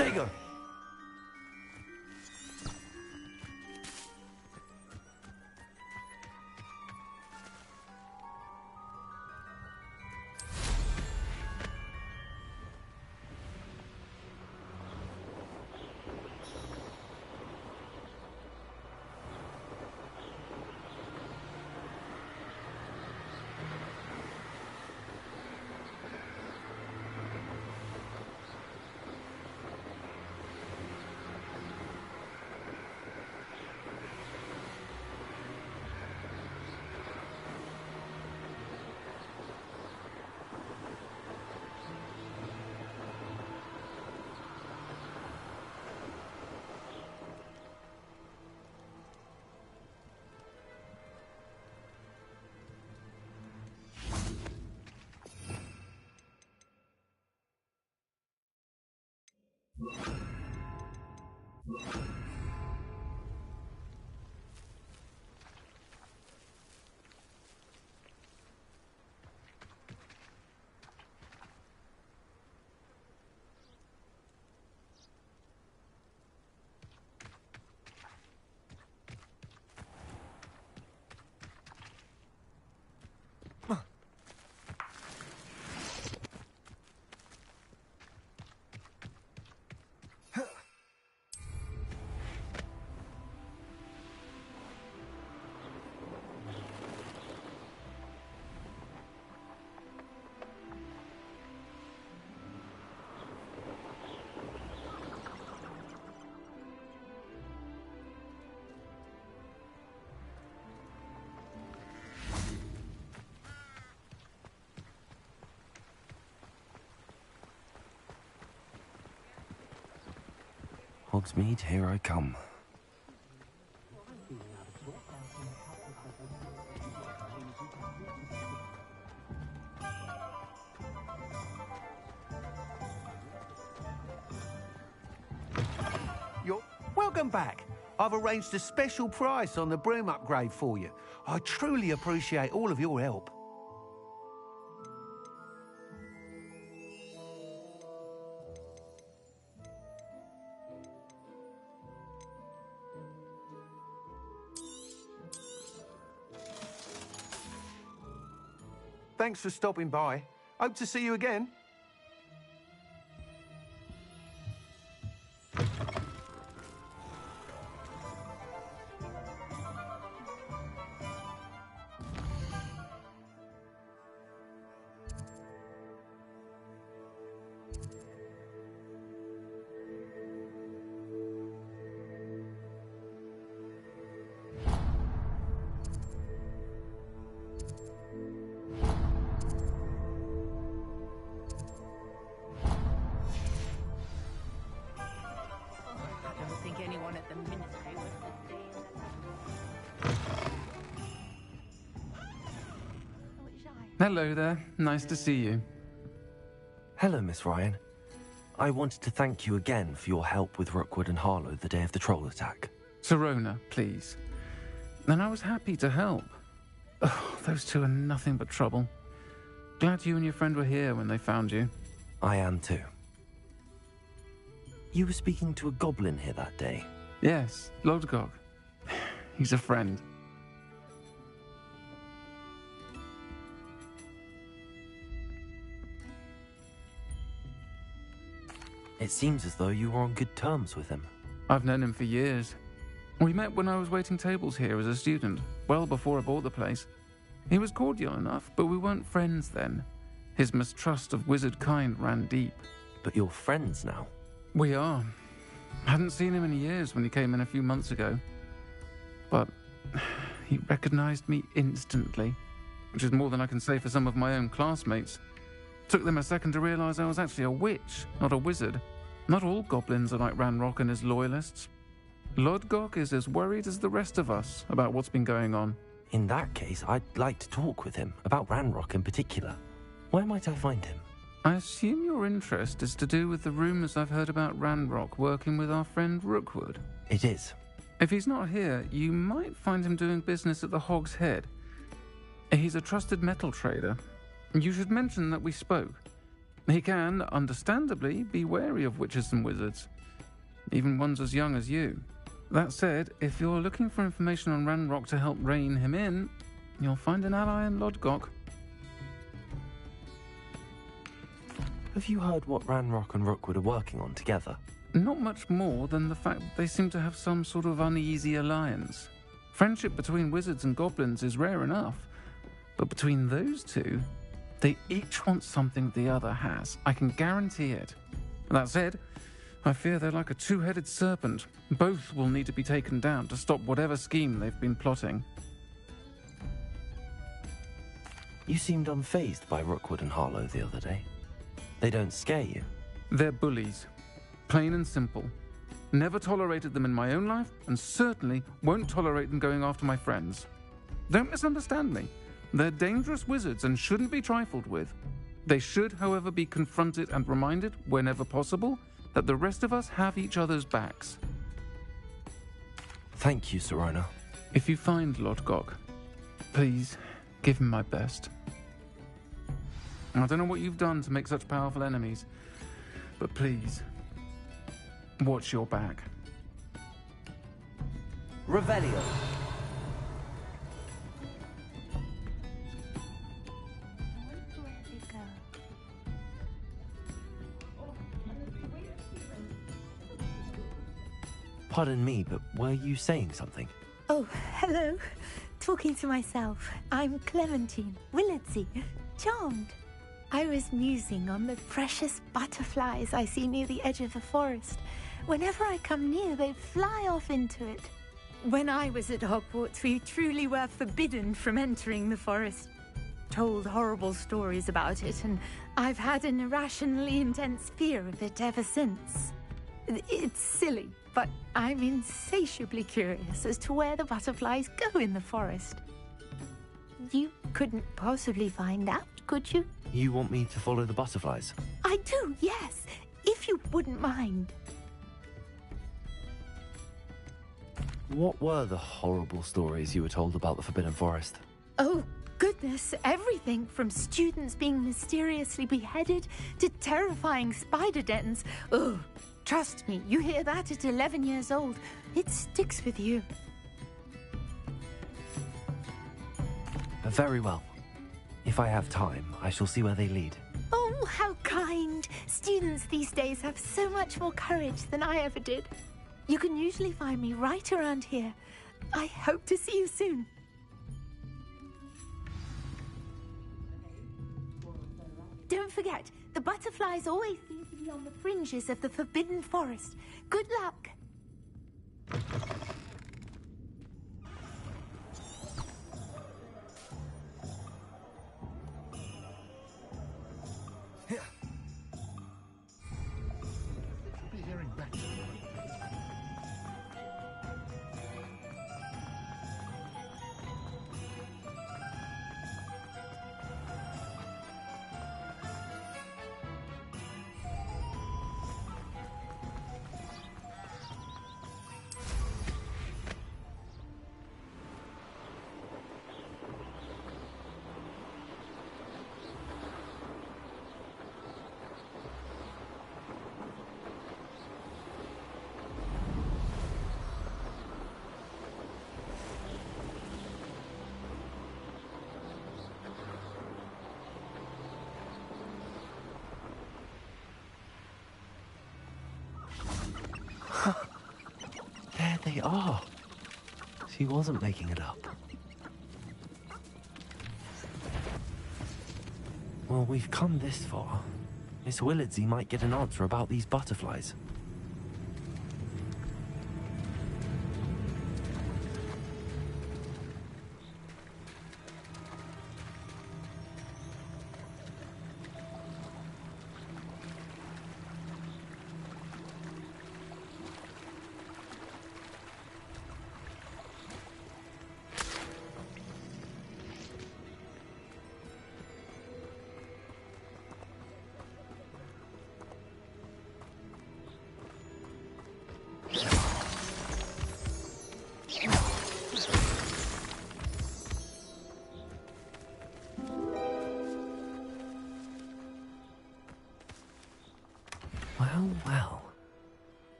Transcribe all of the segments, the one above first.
Digger! Hogsmeade, here I come. Welcome back. I've arranged a special price on the broom upgrade for you. I truly appreciate all of your help. Thanks for stopping by. Hope to see you again. Hello there. Nice to see you. Hello, Miss Ryan. I wanted to thank you again for your help with Rookwood and Harlow the day of the troll attack. Sirona, please. And I was happy to help. Oh, those two are nothing but trouble. Glad you and your friend were here when they found you. I am too. You were speaking to a goblin here that day? Yes, Lodgok. He's a friend. It seems as though you were on good terms with him. I've known him for years. We met when I was waiting tables here as a student, well before I bought the place. He was cordial enough, but we weren't friends then. His mistrust of wizard kind ran deep. But you're friends now? We are. Hadn't seen him in years when he came in a few months ago. But he recognized me instantly, which is more than I can say for some of my own classmates. Took them a second to realize I was actually a witch, not a wizard. Not all goblins are like Ranrock and his loyalists. Lodgok is as worried as the rest of us about what's been going on. In that case, I'd like to talk with him, about Ranrock in particular. Where might I find him? I assume your interest is to do with the rumors I've heard about Ranrock working with our friend Rookwood. It is. If he's not here, you might find him doing business at the Hog's Head. He's a trusted metal trader. You should mention that we spoke. He can, understandably, be wary of witches and wizards, even ones as young as you. That said, if you're looking for information on Ranrock to help rein him in, you'll find an ally in Lodgok. Have you heard what Ranrock and Rookwood are working on together? Not much more than the fact that they seem to have some sort of uneasy alliance. Friendship between wizards and goblins is rare enough, but between those two, they each want something the other has. I can guarantee it. That said, I fear they're like a two-headed serpent. Both will need to be taken down to stop whatever scheme they've been plotting. You seemed unfazed by Rookwood and Harlow the other day. They don't scare you. They're bullies. Plain and simple. Never tolerated them in my own life, and certainly won't tolerate them going after my friends. Don't misunderstand me. They're dangerous wizards and shouldn't be trifled with. They should, however, be confronted and reminded, whenever possible, that the rest of us have each other's backs. Thank you, Sirona. If you find Lodgok, please give him my best. I don't know what you've done to make such powerful enemies, but please, watch your back. Revelio. Pardon me, but were you saying something? Oh, hello. Talking to myself. I'm Clementine Willardsey. Charmed. I was musing on the precious butterflies I see near the edge of the forest. Whenever I come near, they fly off into it. When I was at Hogwarts, we truly were forbidden from entering the forest. Told horrible stories about it, and I've had an irrationally intense fear of it ever since. It's silly, but I'm insatiably curious as to where the butterflies go in the forest. You couldn't possibly find out, could you? You want me to follow the butterflies? I do, yes, if you wouldn't mind. What were the horrible stories you were told about the Forbidden Forest? Oh, goodness, everything from students being mysteriously beheaded to terrifying spider dens. Ugh, trust me, you hear that at 11 years old, it sticks with you. Very well. If I have time, I shall see where they lead. Oh, how kind. Students these days have so much more courage than I ever did. You can usually find me right around here. I hope to see you soon. Don't forget, the butterflies always seem to be on the fringes of the Forbidden Forest. Good luck. There they are. She wasn't making it up. Well, we've come this far. Miss Willardsey might get an answer about these butterflies.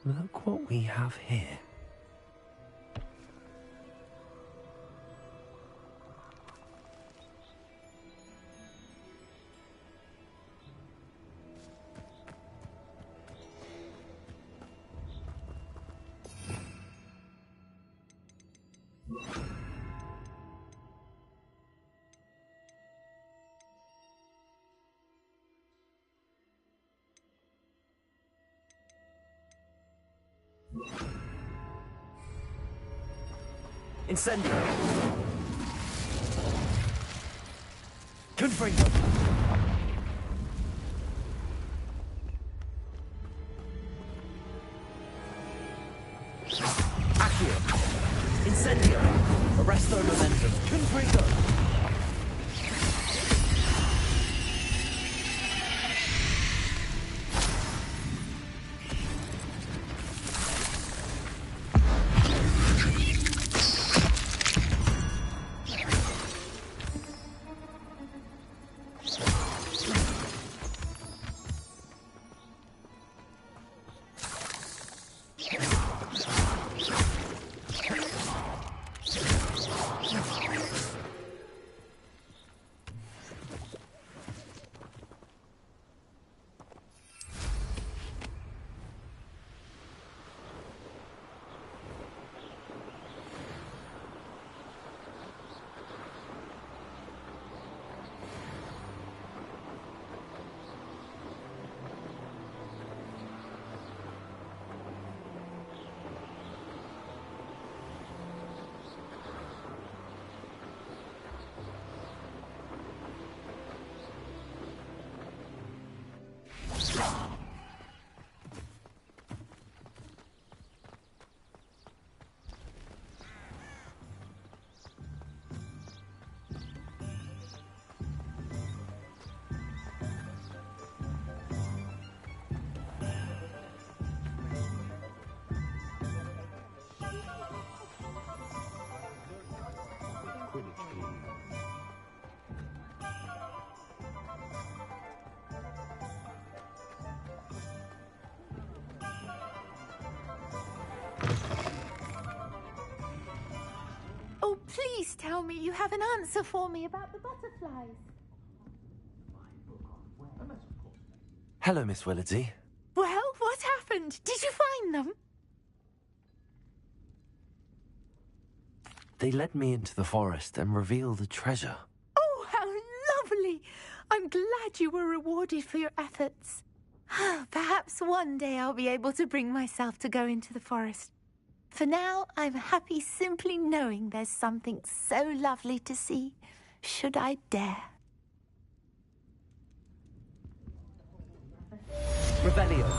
Look what we have here. Incendio! Confringo! Accio! Incendio! Arresto momentum! Confringo! Oh, please tell me you have an answer for me about the butterflies. Hello, Miss Willardsey. Well, what happened? Did you find them? They led me into the forest and revealed a treasure. Oh, how lovely! I'm glad you were rewarded for your efforts. Perhaps one day I'll be able to bring myself to go into the forest. For now, I'm happy simply knowing there's something so lovely to see, should I dare. Revelio.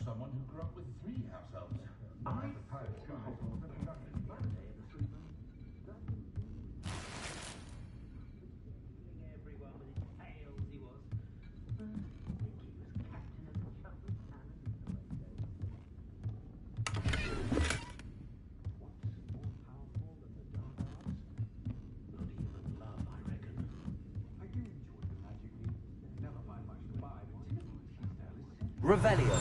Someone who grew up with 3 house elves. Revelio.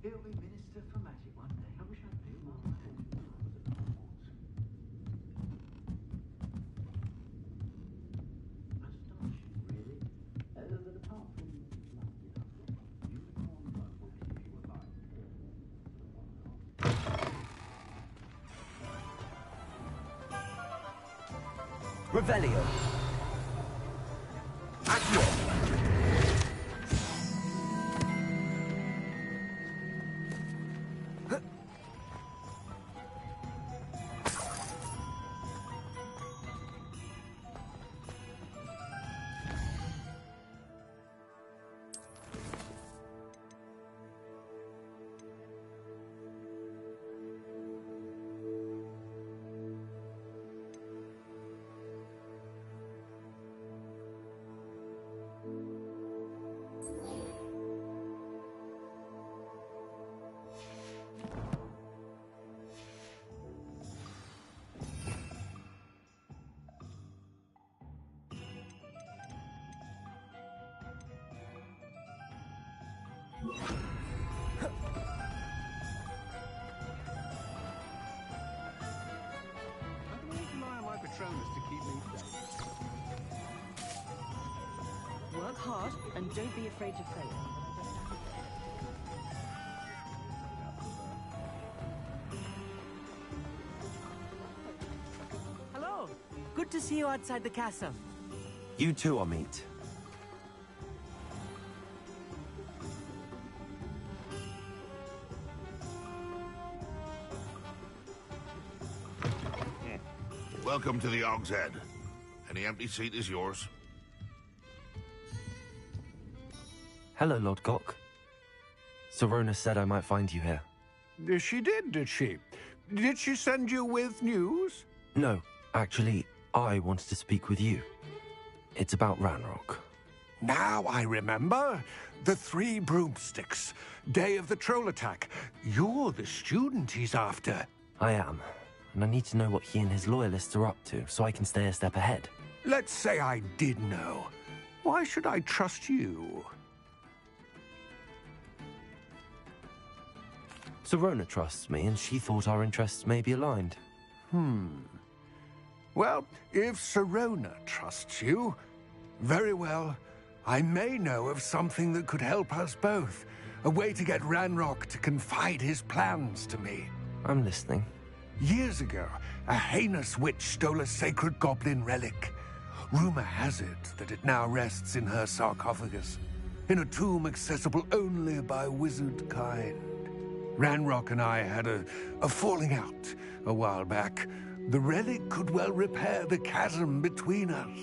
He'll be Minister for Magic one day. I wish I knew more. Revelio. Accio. Work hard and don't be afraid to fail. Hello. Good to see you outside the castle. You too, Amit. Welcome to the Og's Head. Any empty seat is yours. Hello, Lord Gok. Serona said I might find you here. She did she? Did she send you with news? No, actually, I wanted to speak with you. It's about Ranrock. Now I remember. The 3 broomsticks. Day of the troll attack. You're the student he's after. I am, and I need to know what he and his loyalists are up to so I can stay a step ahead. Let's say I did know. Why should I trust you? Serona trusts me, and she thought our interests may be aligned. Well, if Serona trusts you, very well. I may know of something that could help us both. A way to get Ranrock to confide his plans to me. I'm listening. Years ago, a heinous witch stole a sacred goblin relic. Rumor has it that it now rests in her sarcophagus, in a tomb accessible only by wizard kind. Ranrock and I had a falling out a while back. The relic could well repair the chasm between us.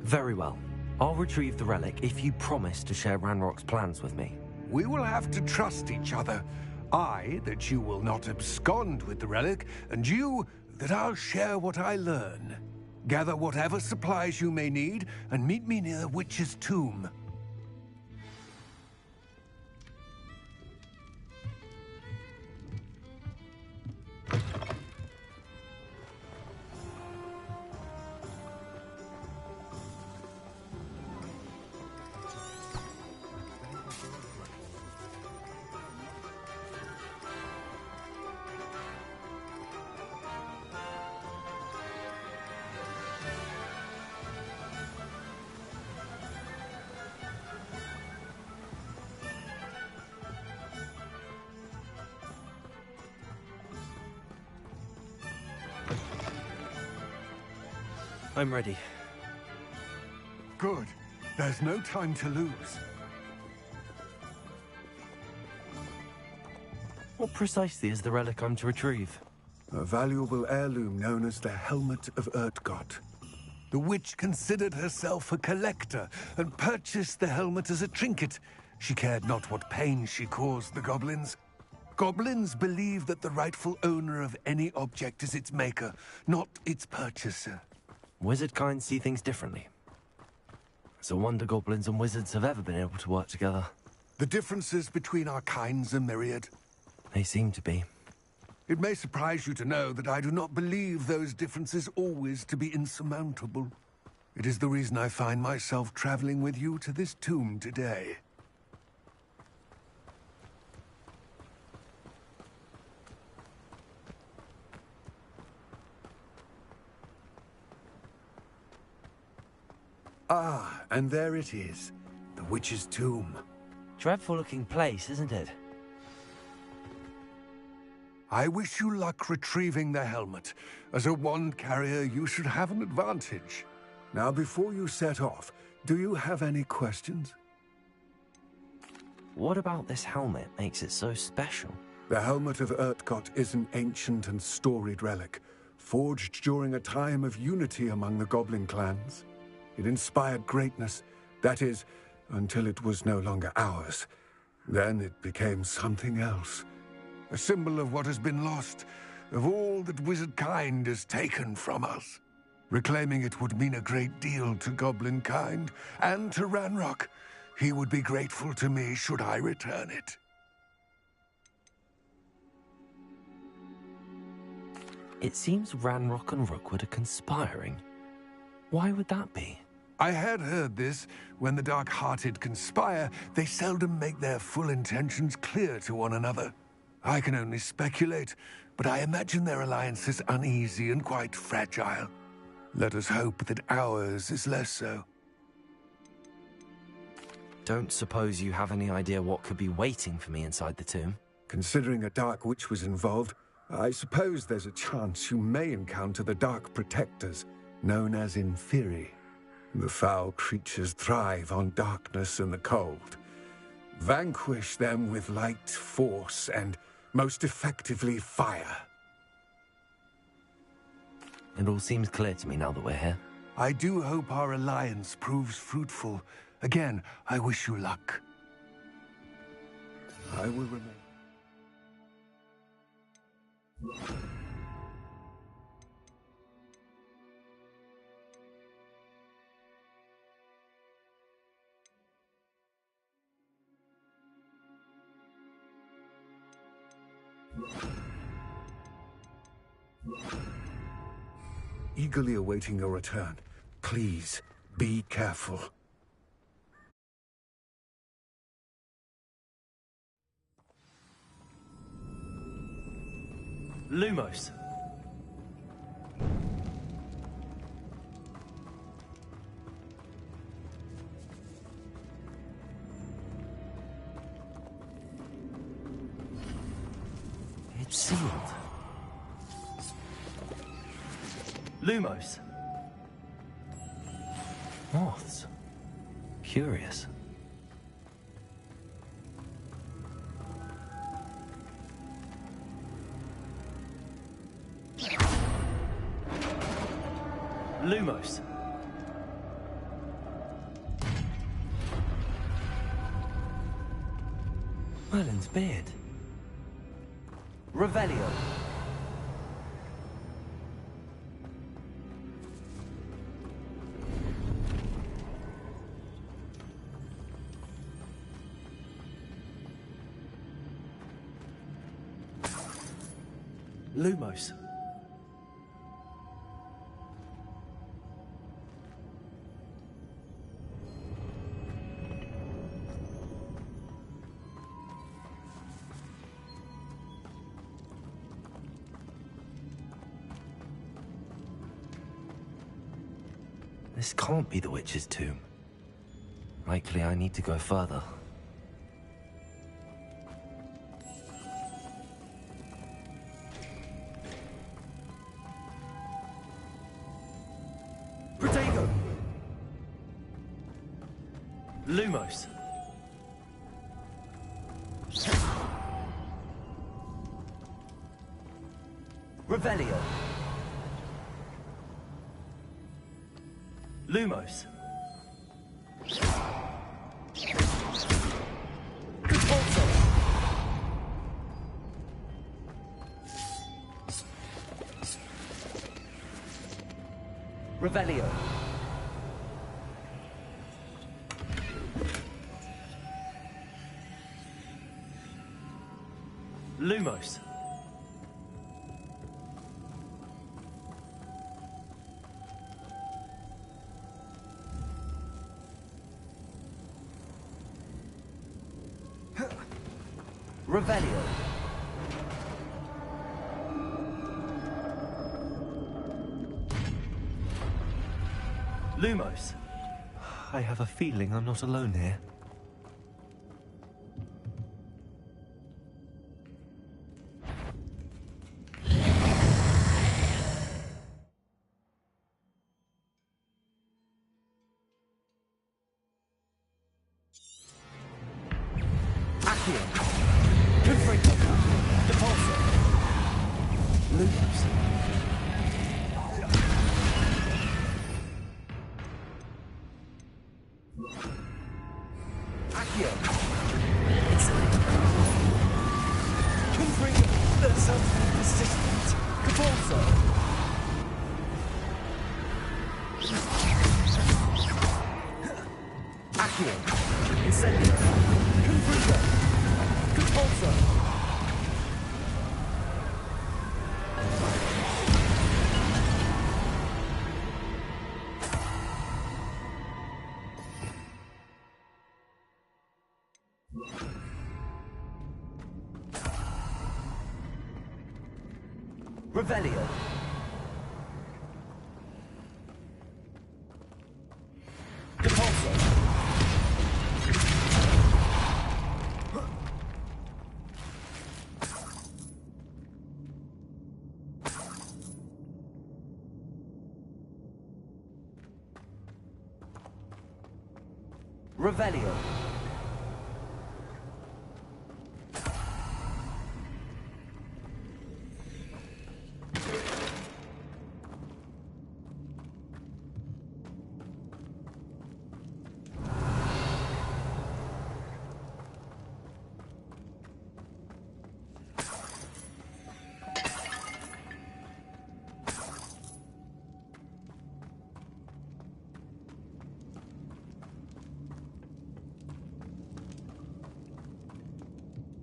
Very well. I'll retrieve the relic if you promise to share Ranrock's plans with me. We will have to trust each other. I, that you will not abscond with the relic, and you, that I'll share what I learn. Gather whatever supplies you may need, and meet me near the witch's tomb. I'm ready. Good. There's no time to lose. What precisely is the relic I'm to retrieve? A valuable heirloom known as the Helmet of Urtgott. The witch considered herself a collector and purchased the helmet as a trinket. She cared not what pain she caused the goblins. Goblins believe that the rightful owner of any object is its maker, not its purchaser. Wizard kind see things differently. It's a wonder goblins and wizards have ever been able to work together. The differences between our kinds are myriad. They seem to be. It may surprise you to know that I do not believe those differences always to be insurmountable. It is the reason I find myself traveling with you to this tomb today. Ah, and there it is, the witch's tomb. Dreadful-looking place, isn't it? I wish you luck retrieving the helmet. As a wand carrier, you should have an advantage. Now, before you set off, do you have any questions? What about this helmet makes it so special? The helmet of Urtkot is an ancient and storied relic, forged during a time of unity among the goblin clans. It inspired greatness, that is, until it was no longer ours. Then it became something else. A symbol of what has been lost, of all that wizard kind has taken from us. Reclaiming it would mean a great deal to goblin kind, and to Ranrock. He would be grateful to me should I return it. It seems Ranrock and Rookwood are conspiring. Why would that be? I had heard this. When the dark-hearted conspire, they seldom make their full intentions clear to one another. I can only speculate, but I imagine their alliance is uneasy and quite fragile. Let us hope that ours is less so. Don't suppose you have any idea what could be waiting for me inside the tomb? Considering a Dark Witch was involved, I suppose there's a chance you may encounter the Dark Protectors, known as Inferi. The foul creatures thrive on darkness and the cold. Vanquish them with light, force, and most effectively fire. It all seems clear to me now that we're here. I do hope our alliance proves fruitful. Again, I wish you luck. I will remain. Eagerly awaiting your return. Please, be careful. Lumos. It's sealed. Lumos. Moths. Curious. Lumos. Merlin's beard. Revelio. Lumos. This can't be the witch's tomb. Likely I need to go further. Protego! Lumos. Revelio. Lumos. Repulso. Revelio. Lumos. Revelio. Lumos. I have a feeling I'm not alone here. Accio. Confringo. Depulso. Lumos. Accio. Confringo. That sounds very persistent. Depulso. Accio. Incendio. Confringo. Depulso. Revelio. Depulso. Revelio.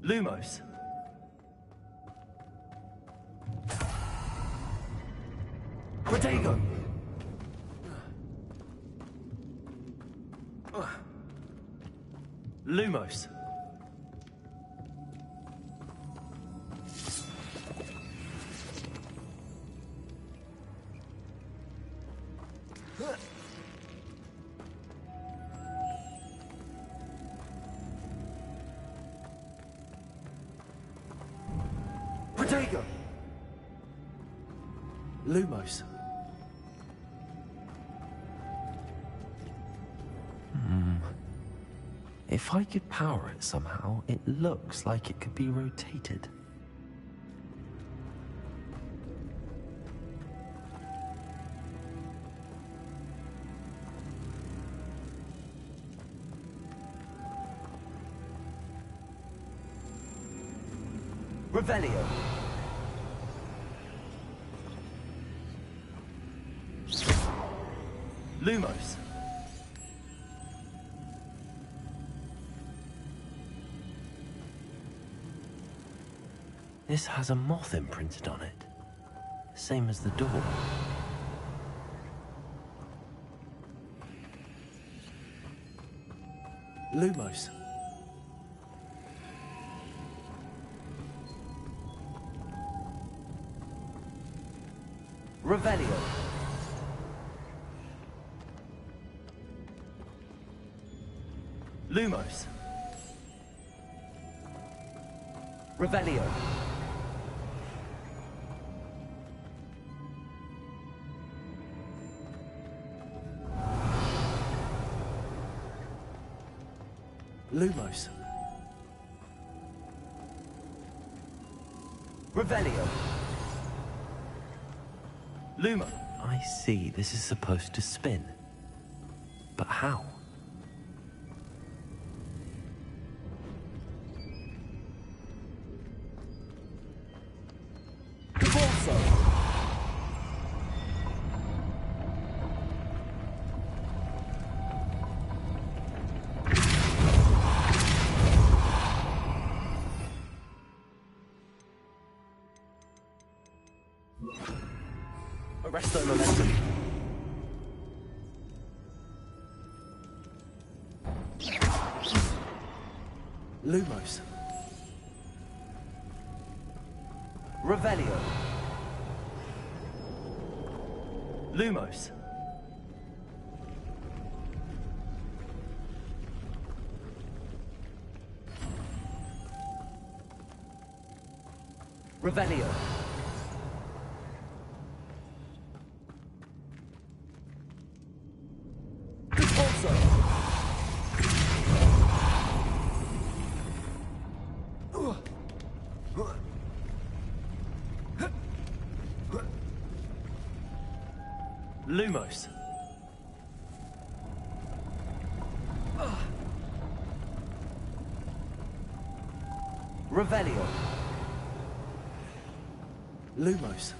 Lumos. Protego. Lumos. Protego. Lumos. If I could power it somehow, it looks like it could be rotated. Revelio. Lumos. This has a moth imprinted on it. Same as the door. Lumos. Revelio. Lumos. Revelio. Lumos. Revelio. Lumo. I see this is supposed to spin. But how? Depulso. Arresto momentum. Lumos. Revelio. Lumos. Revelio. Depulso. Lumos. Revelio. Lumos.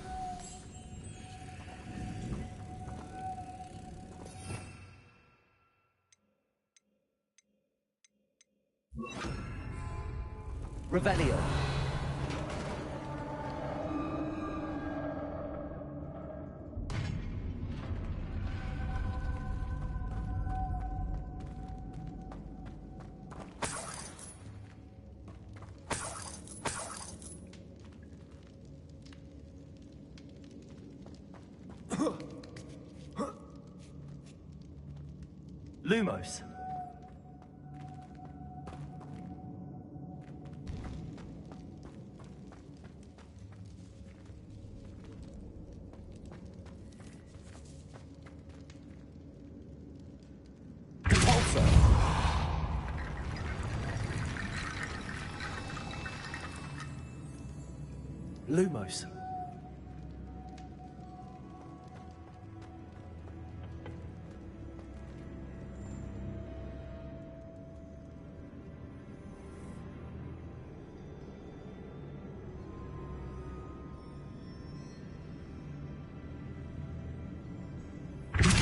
Revelio. Lumos. Compulsor. Lumos.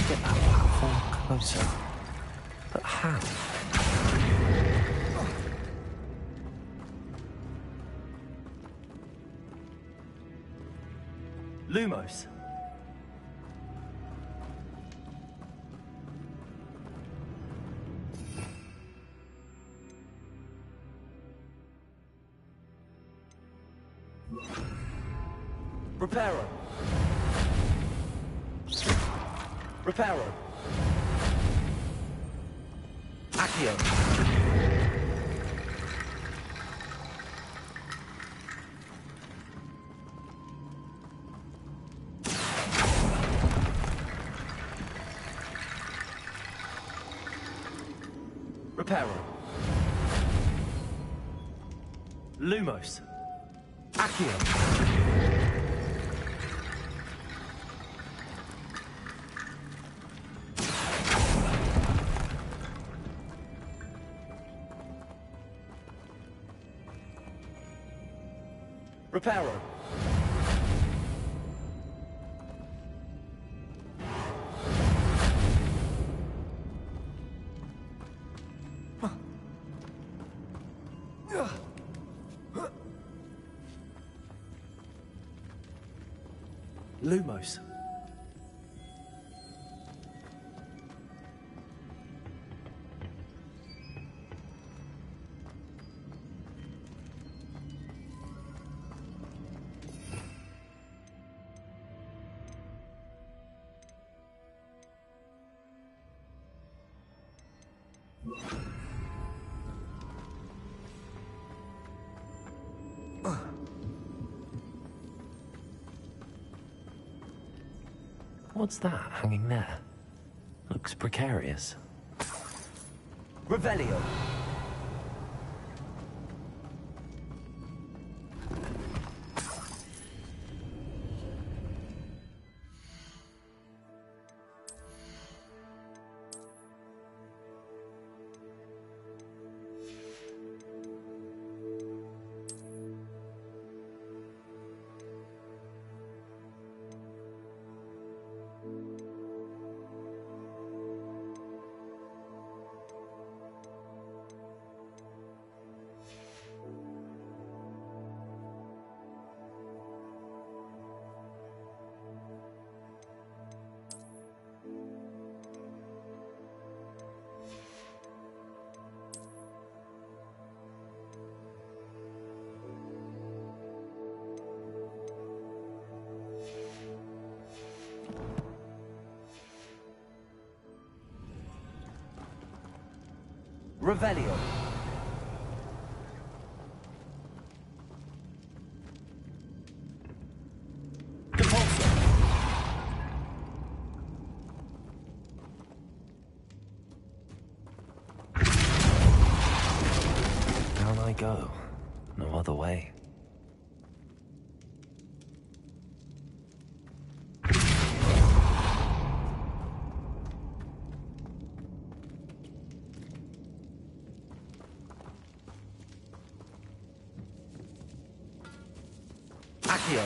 Get that platform closer. But how? Lumos. Reparo. Reparo. Accio. Reparo. Lumos. Accio. Reparo. Lumos. What's that hanging there? Looks precarious. Revelio. Revelio. Compulsor. Down I go. No other way. Accio.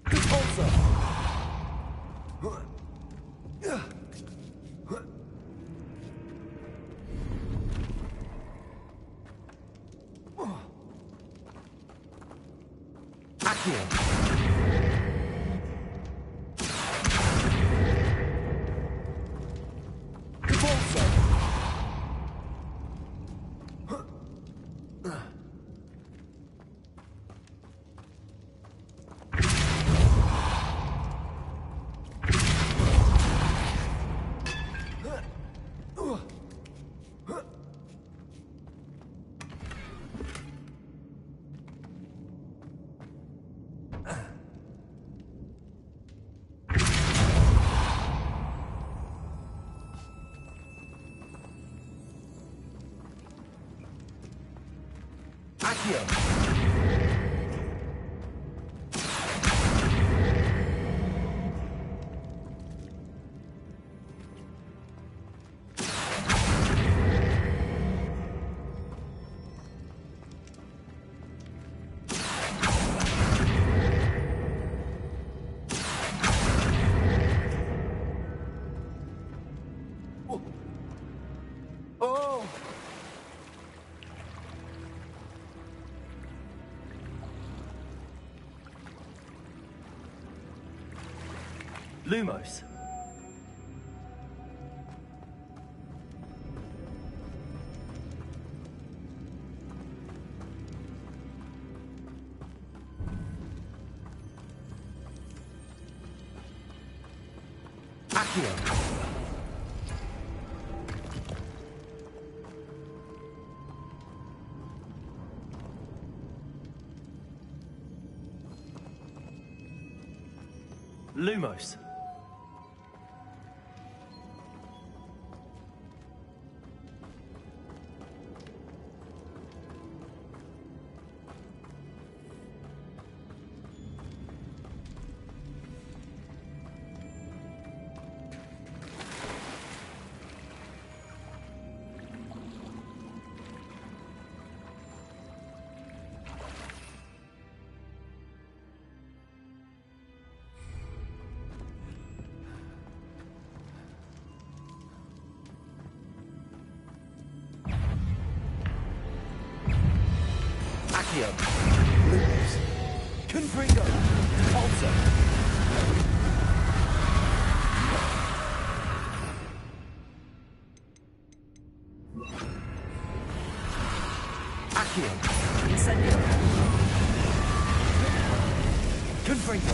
Repulsor. Accio. Lumos. Accio. Lumos. Accio. Lumos. Confringo. Repulsor. Accio. Incendio. Confringo.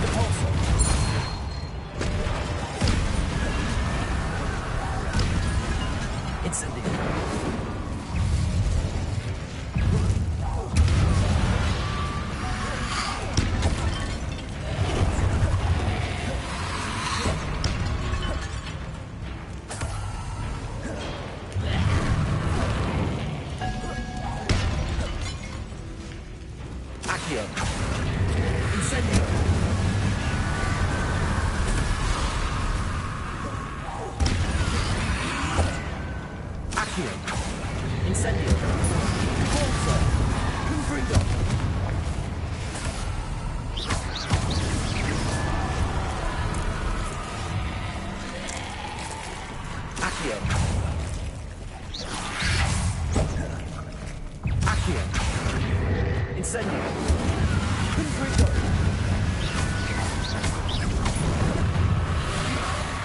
Repulsor. Incendio. Accio. Incendio. Accio. Incendio. Repulsor. Confringo. Accio. Accio. Incendio. Confringo.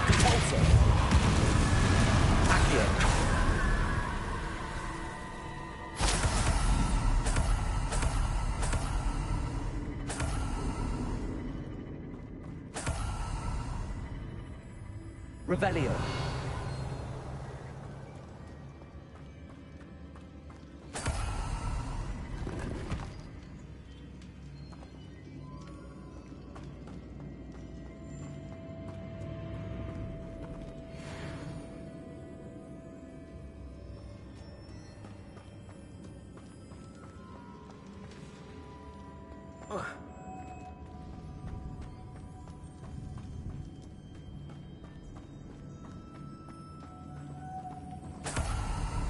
Repulsor. Accio. Revelio.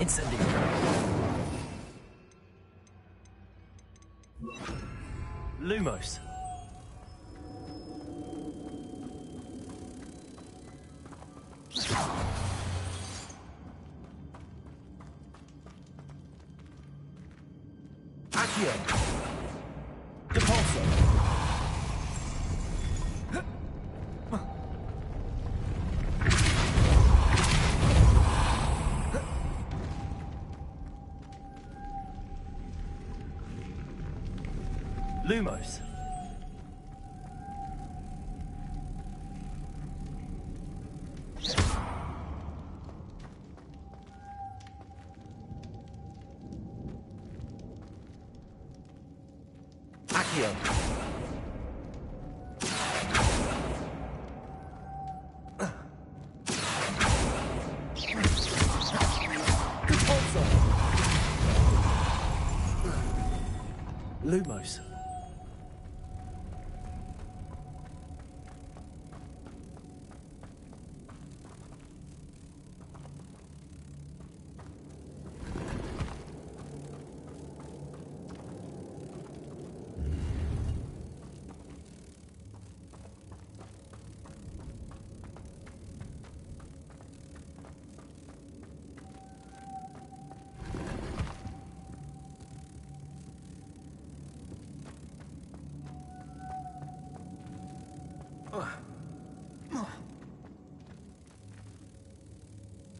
Incendio. Lumos. Accio. Depulso. Lumos. Accio. Depulso. Lumos.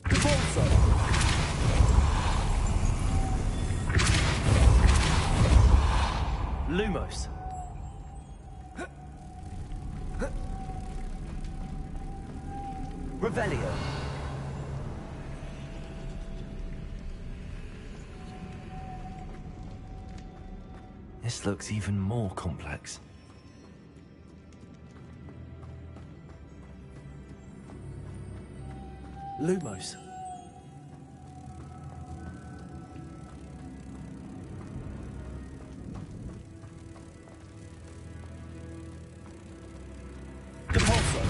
Depulso. Lumos. Revelio. This looks even more complex. Lumos. Depulso.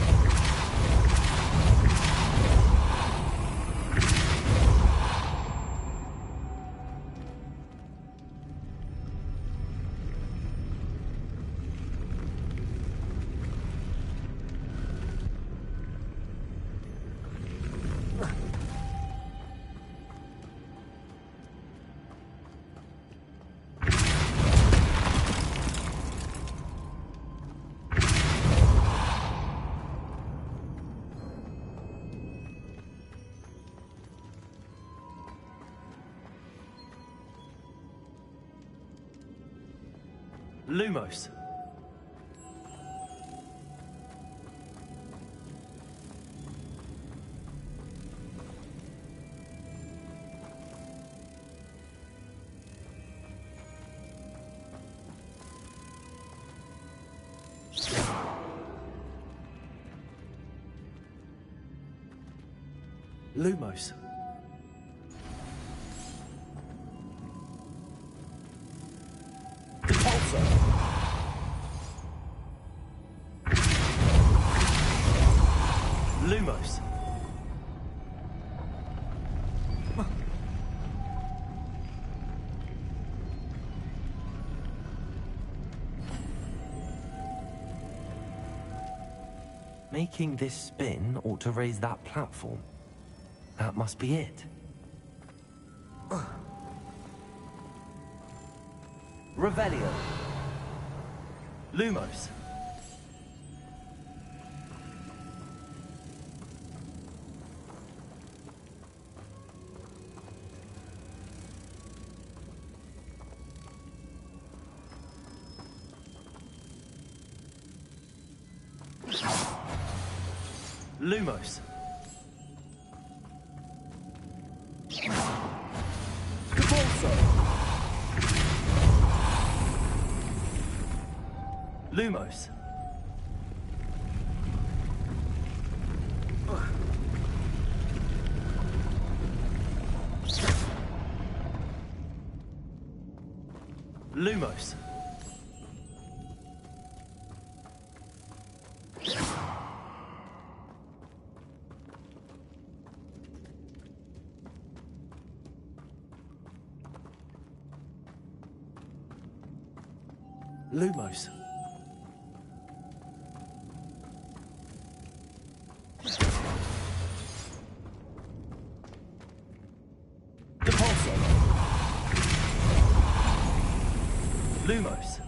Lumos. Lumos. Depulso. Lumos. Making this spin ought to raise that platform. That must be it. Revelio. Lumos. Lumos. Depulso. Lumos. Lumos. Lumos. Depulso. Lumos.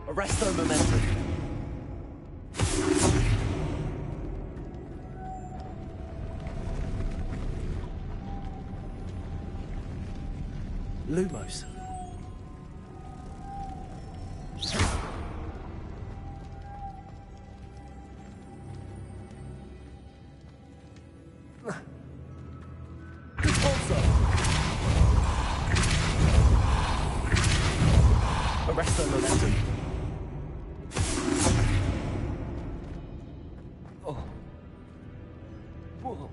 Arresto momentum. Lumos. Depulso. Arresto momentum. Oh. Whoa.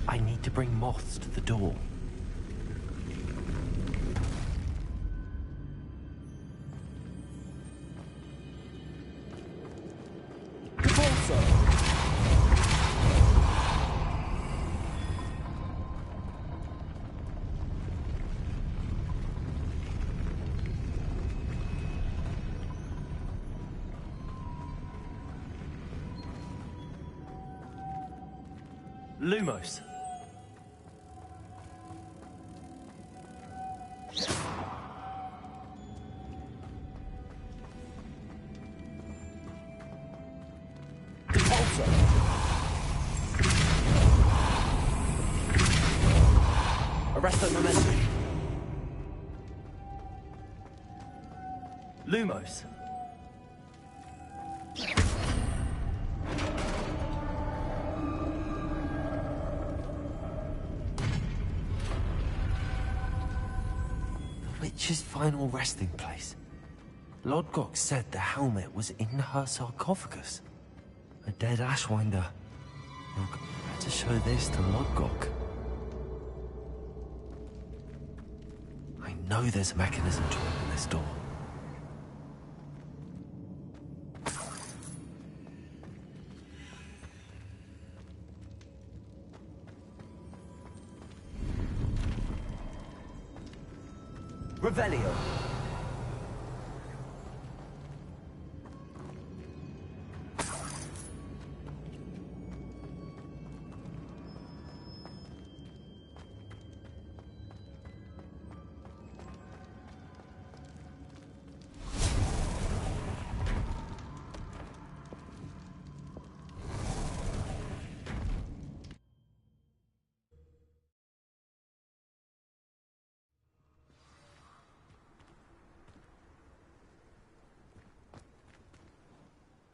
I need to bring moths to the door. Depulso. Lumos. Depulso. Arresto momentum. Lumos. Witch's final resting place. Lodgok said the helmet was in her sarcophagus. A dead Ashwinder. Look, better show this to Lodgok. I know there's a mechanism to open this door. Revelio.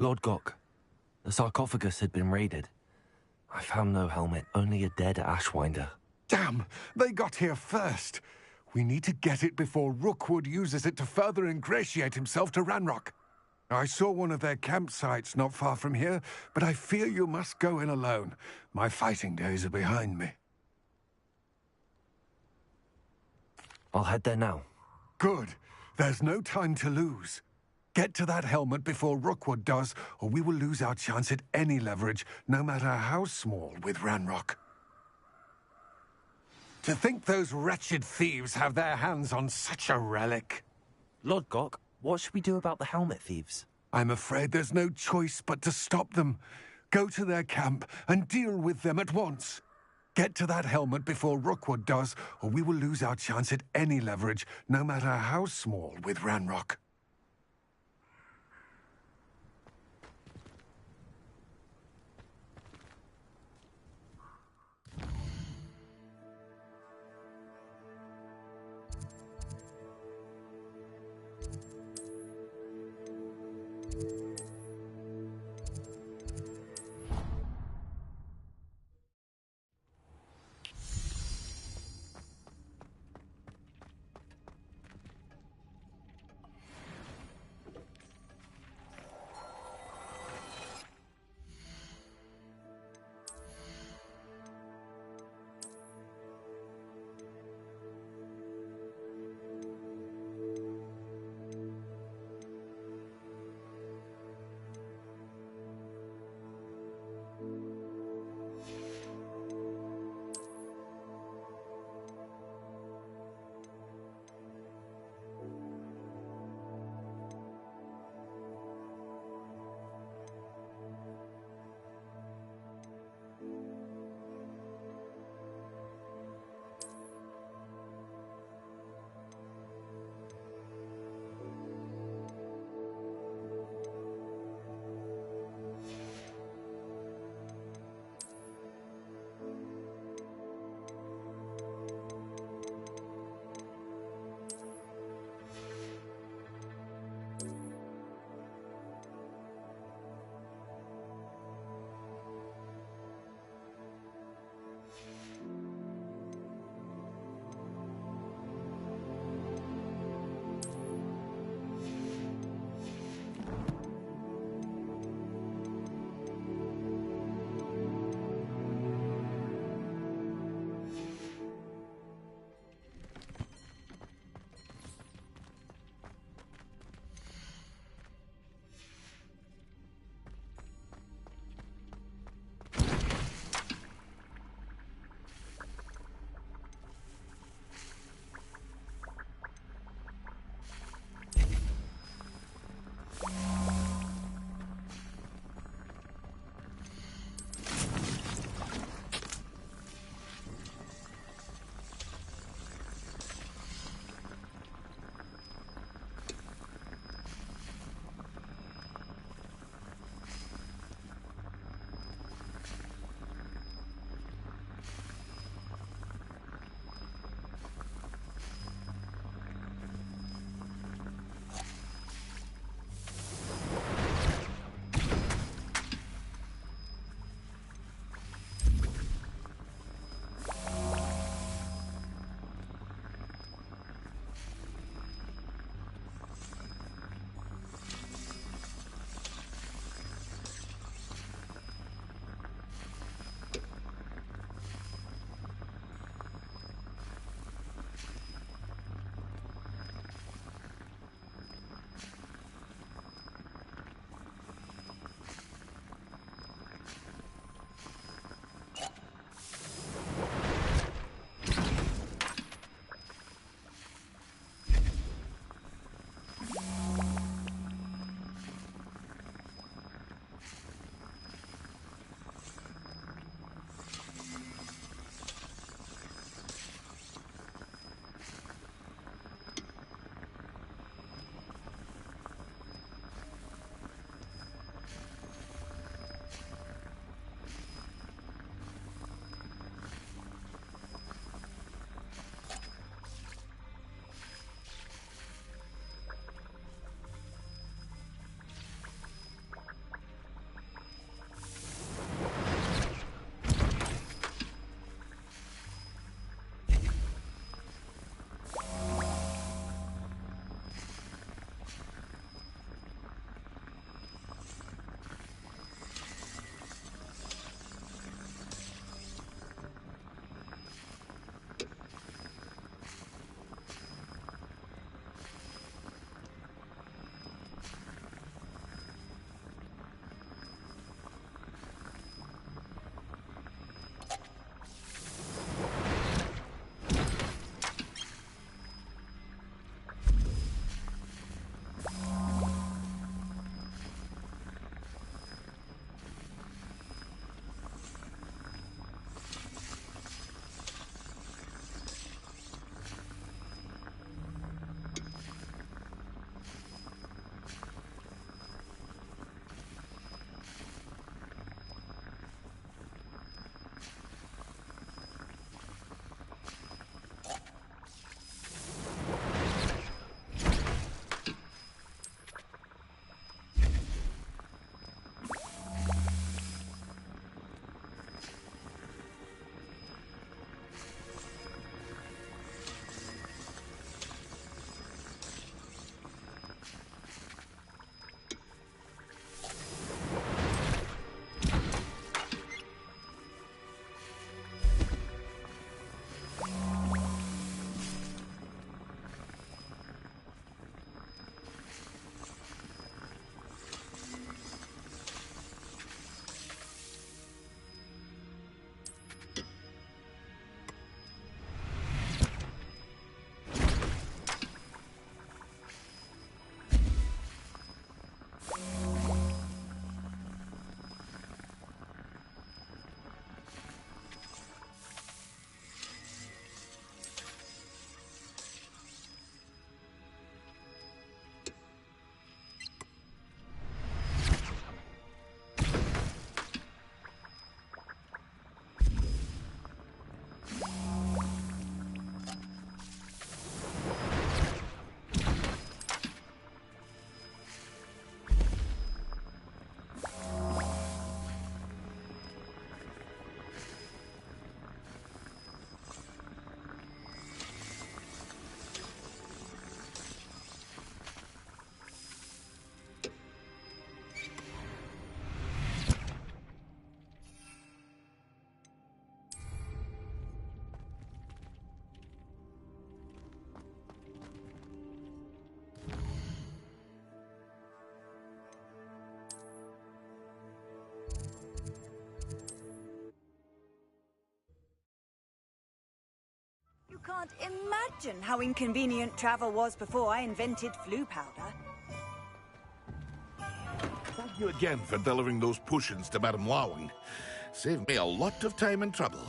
Lodgok, the sarcophagus had been raided. I found no helmet, only a dead Ashwinder. Damn! They got here first. We need to get it before Rookwood uses it to further ingratiate himself to Ranrock. I saw one of their campsites not far from here, but I fear you must go in alone. My fighting days are behind me. I'll head there now. Good. There's no time to lose. Get to that helmet before Rookwood does, or we will lose our chance at any leverage, no matter how small, with Ranrock. To think those wretched thieves have their hands on such a relic. Lodgok, what should we do about the helmet thieves? I'm afraid there's no choice but to stop them. Go to their camp and deal with them at once. Get to that helmet before Rookwood does, or we will lose our chance at any leverage, no matter how small, with Ranrock. can't imagine how inconvenient travel was before I invented flu powder. Thank you again for delivering those potions to Madame Lawing. Saved me a lot of time and trouble.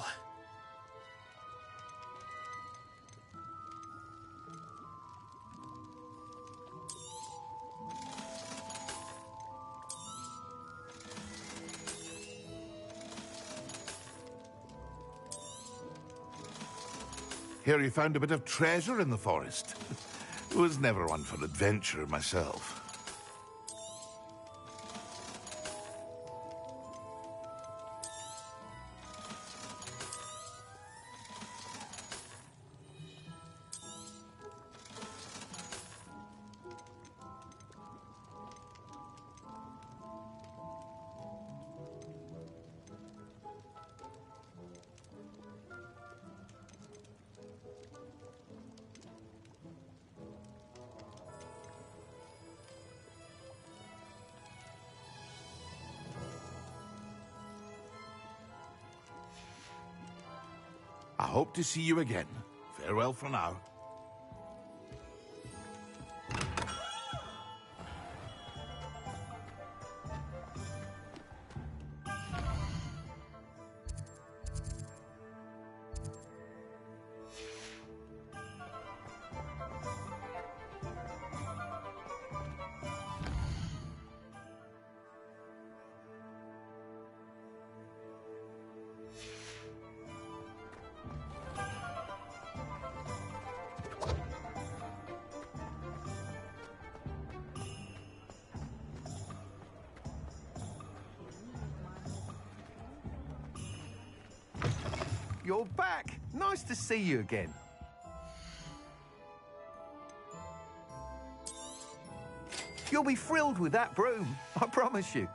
Hear you found a bit of treasure in the forest. Was never one for adventure myself. I hope to see you again. Farewell for now. You're back. Nice to see you again. You'll be thrilled with that broom, I promise you.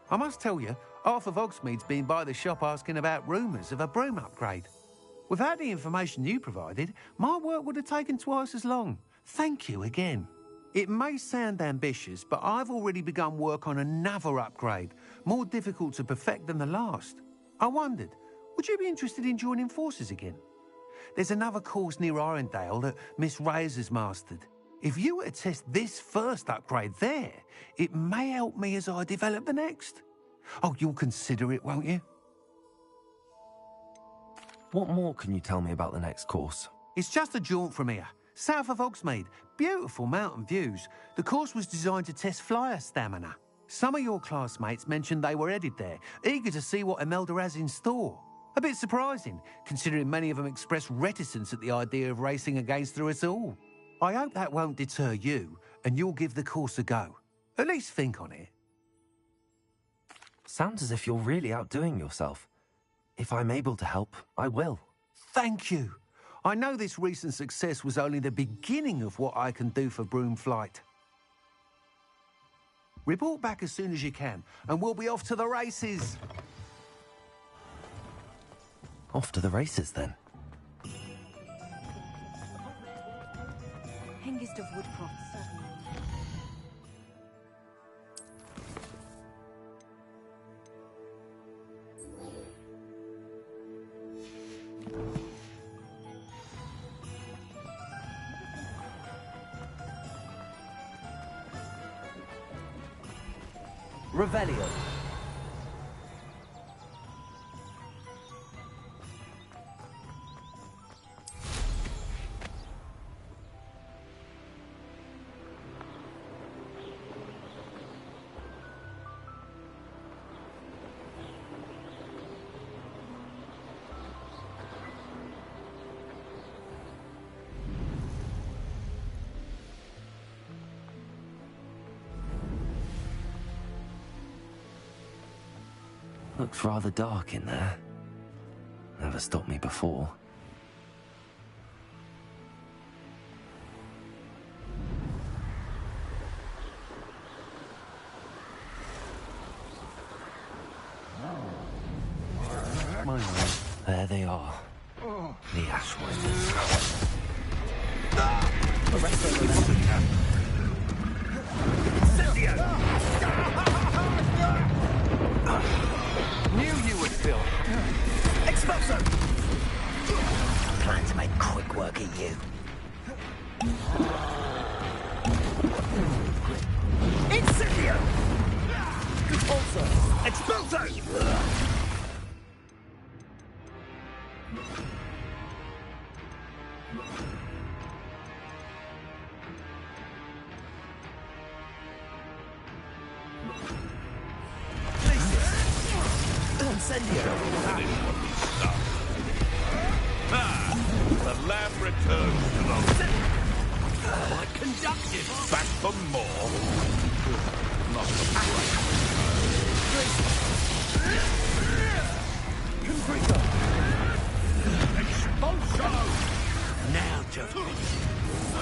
I must tell you, half of Hogsmeade's been by the shop asking about rumours of a broom upgrade. Without the information you provided, my work would have taken twice as long. Thank you again. It may sound ambitious, but I've already begun work on another upgrade, more difficult to perfect than the last. I wondered, would you be interested in joining forces again? There's another course near Arendelle that Miss Reyes has mastered. If you were to test this first upgrade there, it may help me as I develop the next. Oh, you'll consider it, won't you? What more can you tell me about the next course? It's just a jaunt from here, south of Hogsmeade. Beautiful mountain views. The course was designed to test flyer stamina. Some of your classmates mentioned they were headed there, eager to see what Imelda has in store. A bit surprising, considering many of them expressed reticence at the idea of racing against her at all. I hope that won't deter you, and you'll give the course a go. At least think on it. Sounds as if you're really outdoing yourself. If I'm able to help, I will. Thank you. I know this recent success was only the beginning of what I can do for Broomflight. Report back as soon as you can, and we'll be off to the races. Off to the races, then. Hengist of Woodcroft, certainly. Revelio. Looks rather dark in there. Never stopped me before. There they are. The Ashwinders. Knew you would, Phil. Expulso! make quick work of you. Incendio! Repulsor! Expulso! Incendio! The lamb returns to the... Quite conductive! Back for more. Not Confringo! Expulso! Now just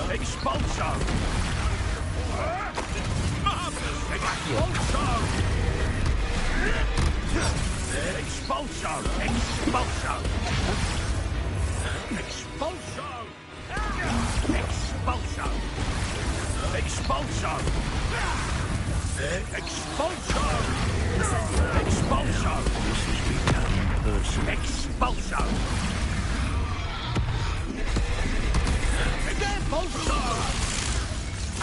Expulso! Expulso! Expulso! Expulso! Expulso! Expulso! Expulso! Expulso! Expulso! Expulso! Expulso!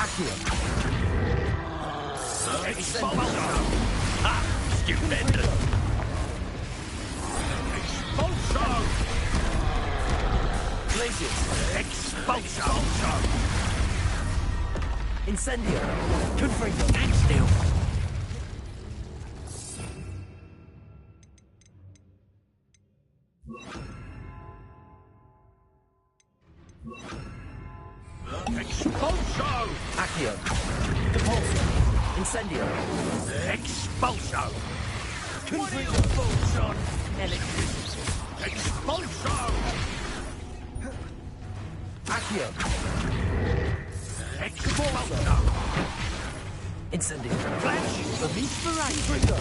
Accio! Expulso! Ah! Stupendous! Expulso! Glacius! Expulso! Incendio! Confringo! Stand still. Expulso! Accio! Depulso! Incendio! Expulso! Confringo! Expulsion! Expulso! Accio! Expulso! Incendio! Flash! Confringo!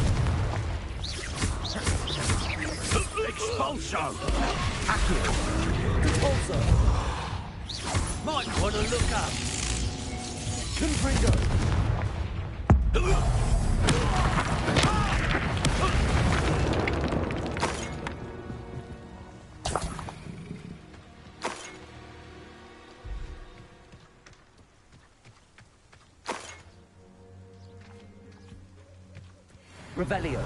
Expulso! Accio! Depulso! Might want to look up. Confringo! Revelio.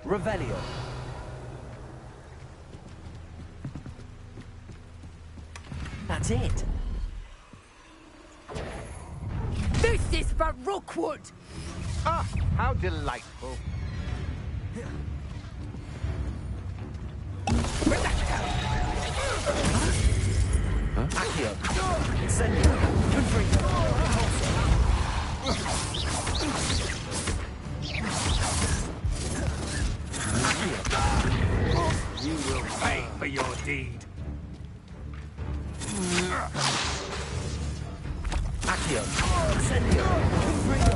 Revelio. That's it. This is for Rookwood! Ah, how delightful. Accio. Incendio. Confringo. You will pay for your deed. Accio. Incendio. Confringo.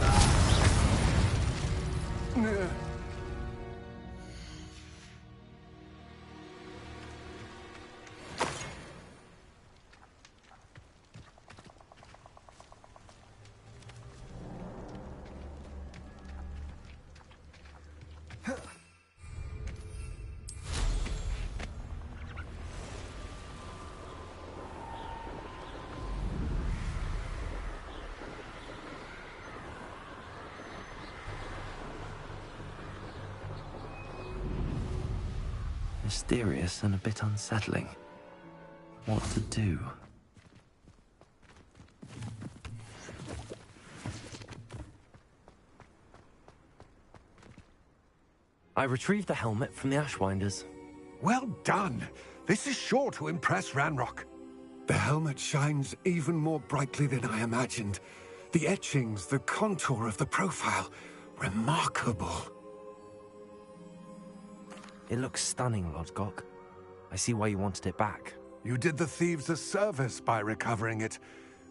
Mysterious and a bit unsettling. What to do? I retrieved the helmet from the Ashwinders. Well done. This is sure to impress Ranrock. The helmet shines even more brightly than I imagined. The etchings, the contour of the profile, remarkable. It looks stunning, Lodgok. I see why you wanted it back. You did the thieves a service by recovering it.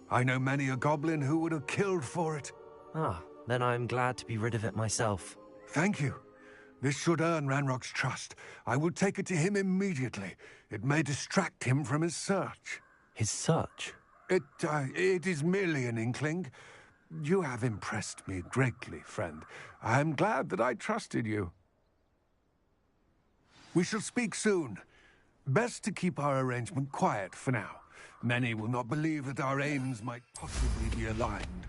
I know many a goblin who would have killed for it. Ah, then I'm glad to be rid of it myself. Thank you. This should earn Ranrock's trust. I will take it to him immediately. It may distract him from his search. His search? It is merely an inkling. You have impressed me greatly, friend. I am glad that I trusted you. We shall speak soon. Best to keep our arrangement quiet for now. Many will not believe that our aims might possibly be aligned.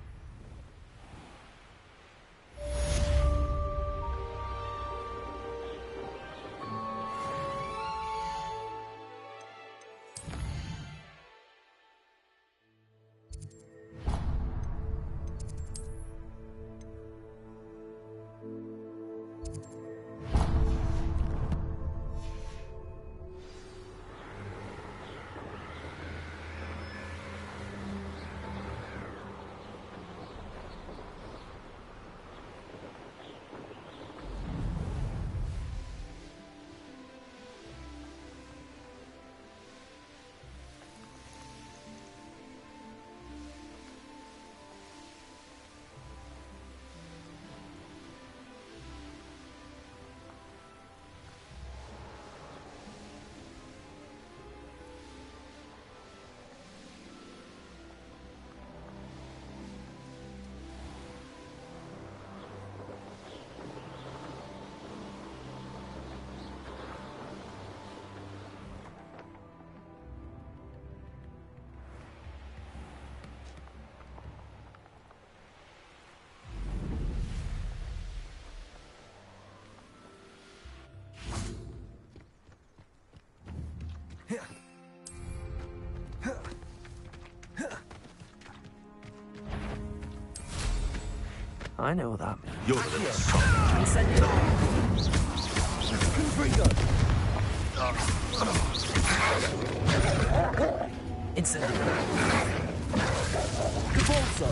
I know what that means. You're the little son. Incendio. Confringo. Incendio. Cavolso.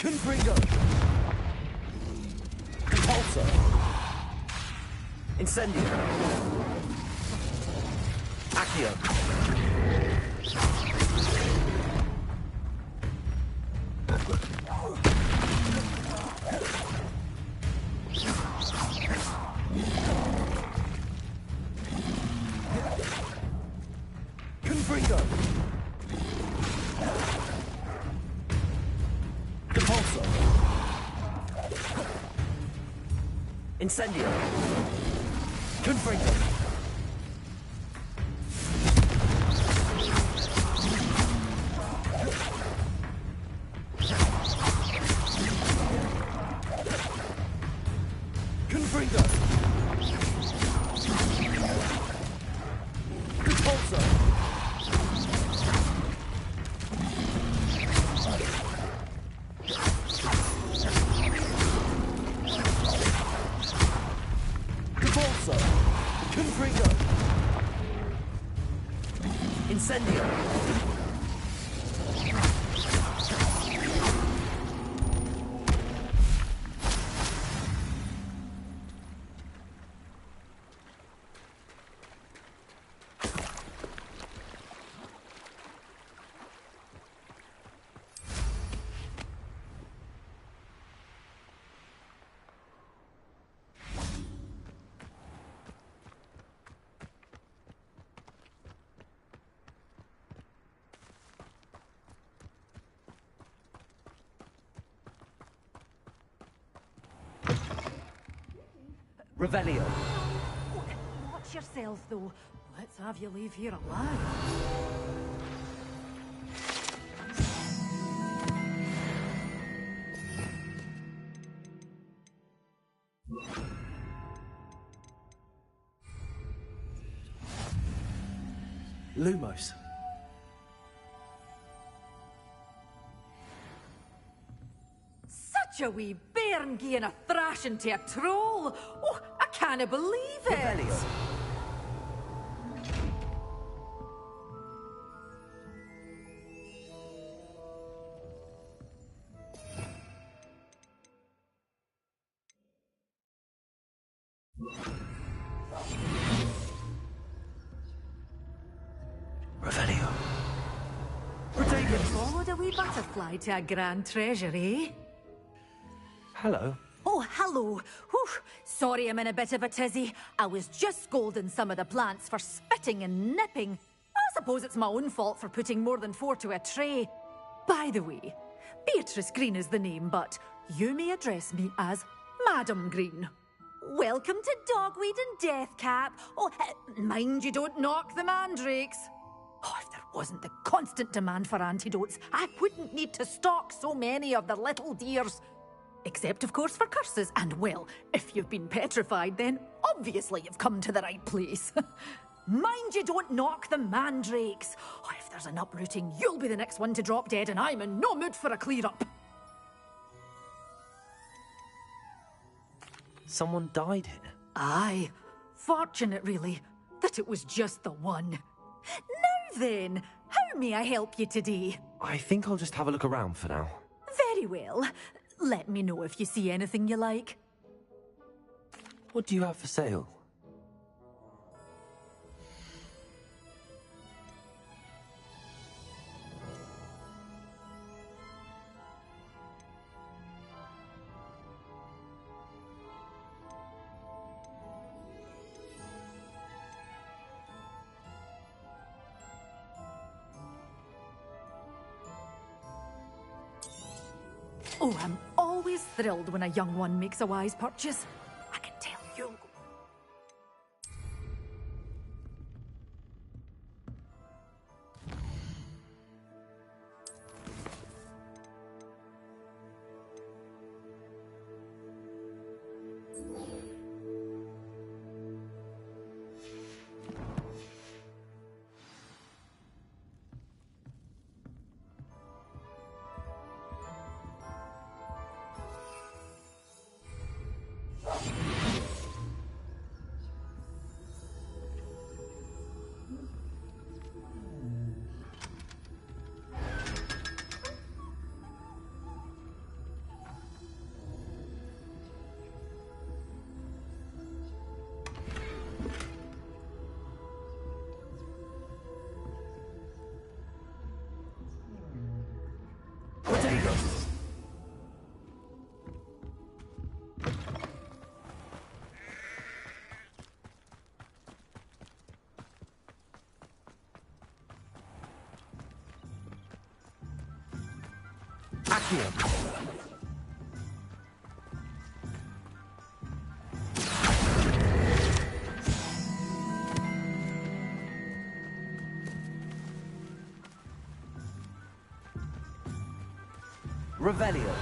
Confringo. Compulso. Incendio. Accio. Confringo. Compulso. Incendio. Confringo. Confringo. Compulso. Compulso. Confringo. Incendio. Revelio. Watch yourself, though. Let's have you leave here alive. Lumos. Such a wee bairn gieing a thrashing to a troll. Oh, I can't believe it. Revelio. Revelio. You followed a wee butterfly to a grand treasure, eh? Hello. Oh, hello. Whew. Sorry I'm in a bit of a tizzy. I was just scolding some of the plants for spitting and nipping. I suppose it's my own fault for putting more than 4 to a tray. By the way, Beatrice Green is the name, but you may address me as Madam Green. Welcome to Dogweed and Deathcap. Oh, mind you don't knock the mandrakes. Oh, if there wasn't the constant demand for antidotes, I wouldn't need to stock so many of the little dears. Except, of course, for curses. And, well, if you've been petrified, then obviously you've come to the right place. Mind you don't knock the mandrakes. Oh, if there's an uprooting, you'll be the next one to drop dead, and I'm in no mood for a clear-up. Someone died here. Aye. Fortunate, really, that it was just the one. Now then, how may I help you today? I think I'll just have a look around for now. Very well. Let me know if you see anything you like. What do you have for sale? Oh, I'm always thrilled when a young one makes a wise purchase. I can tell you. Revelio.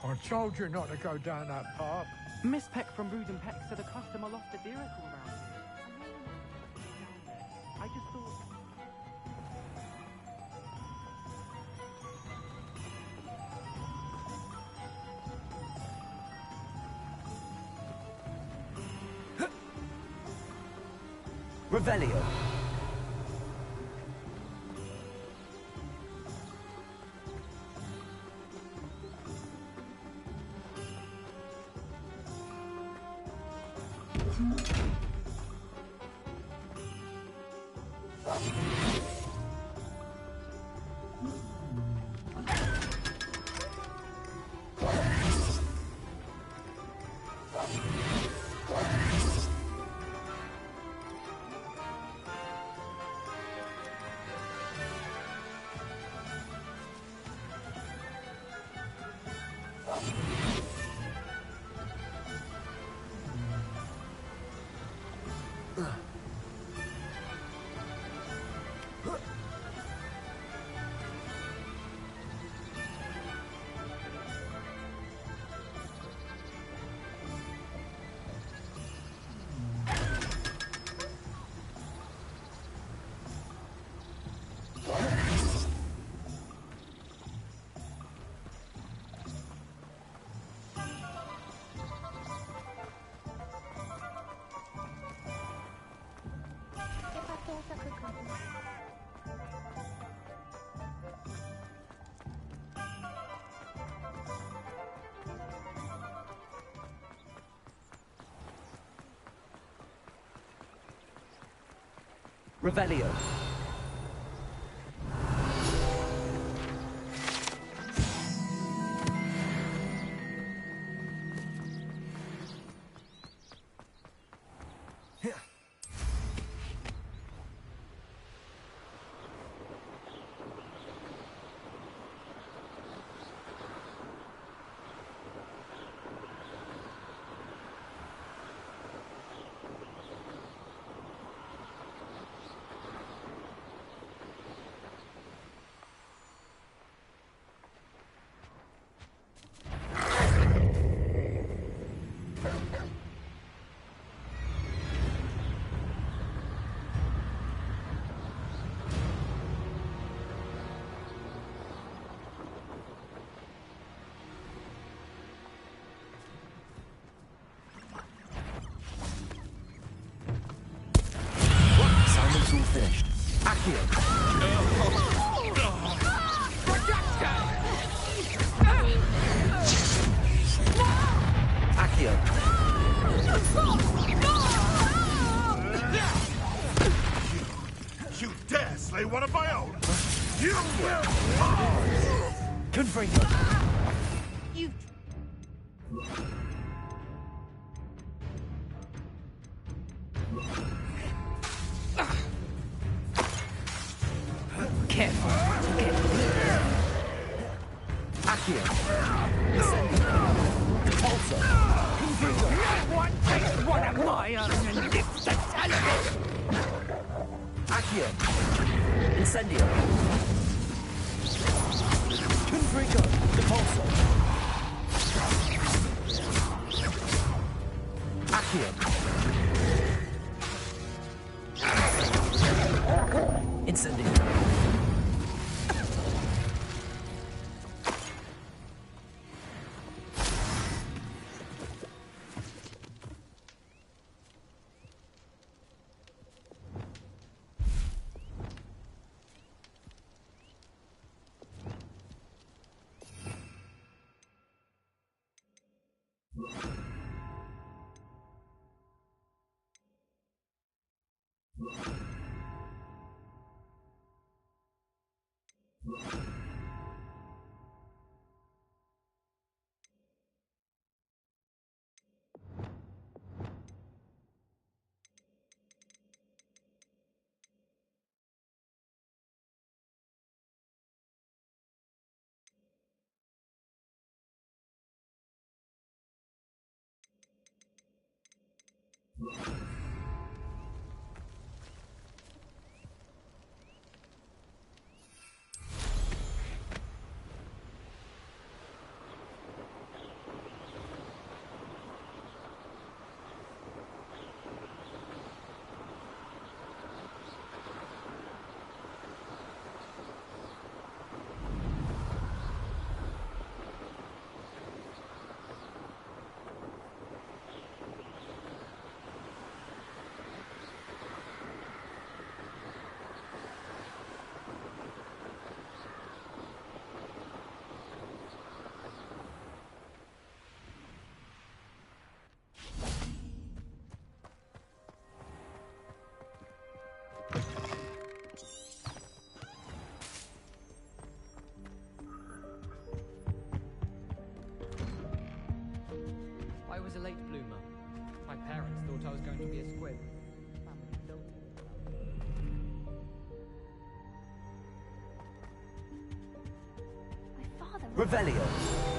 I told you not to go down that path. Miss Peck from Brood and Peck said a customer lost a deer around here. I just thought... Revelio. Revelio. All finished. Accio. Accio. You dare slay one of my own? You will! Confringo. You... Careful. Accio. Repulsor. One takes one of my own and lives to tell of it! Accio. Incendio. Confringo. Repulsor. Accio. Incendio. was a late bloomer. My parents thought I was going to be a squib. My father... Revelio.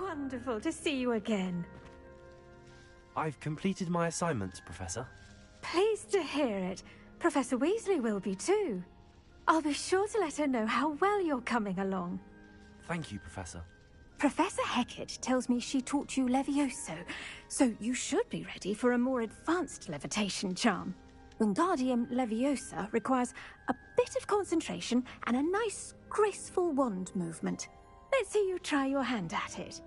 Wonderful to see you again. I've completed my assignments, Professor. Pleased to hear it. Professor Weasley will be too. I'll be sure to let her know how well you're coming along. Thank you, Professor. Professor Hecat tells me she taught you Levioso, so you should be ready for a more advanced levitation charm. Wingardium Leviosa requires a bit of concentration and a nice, graceful wand movement. Let's see you try your hand at it.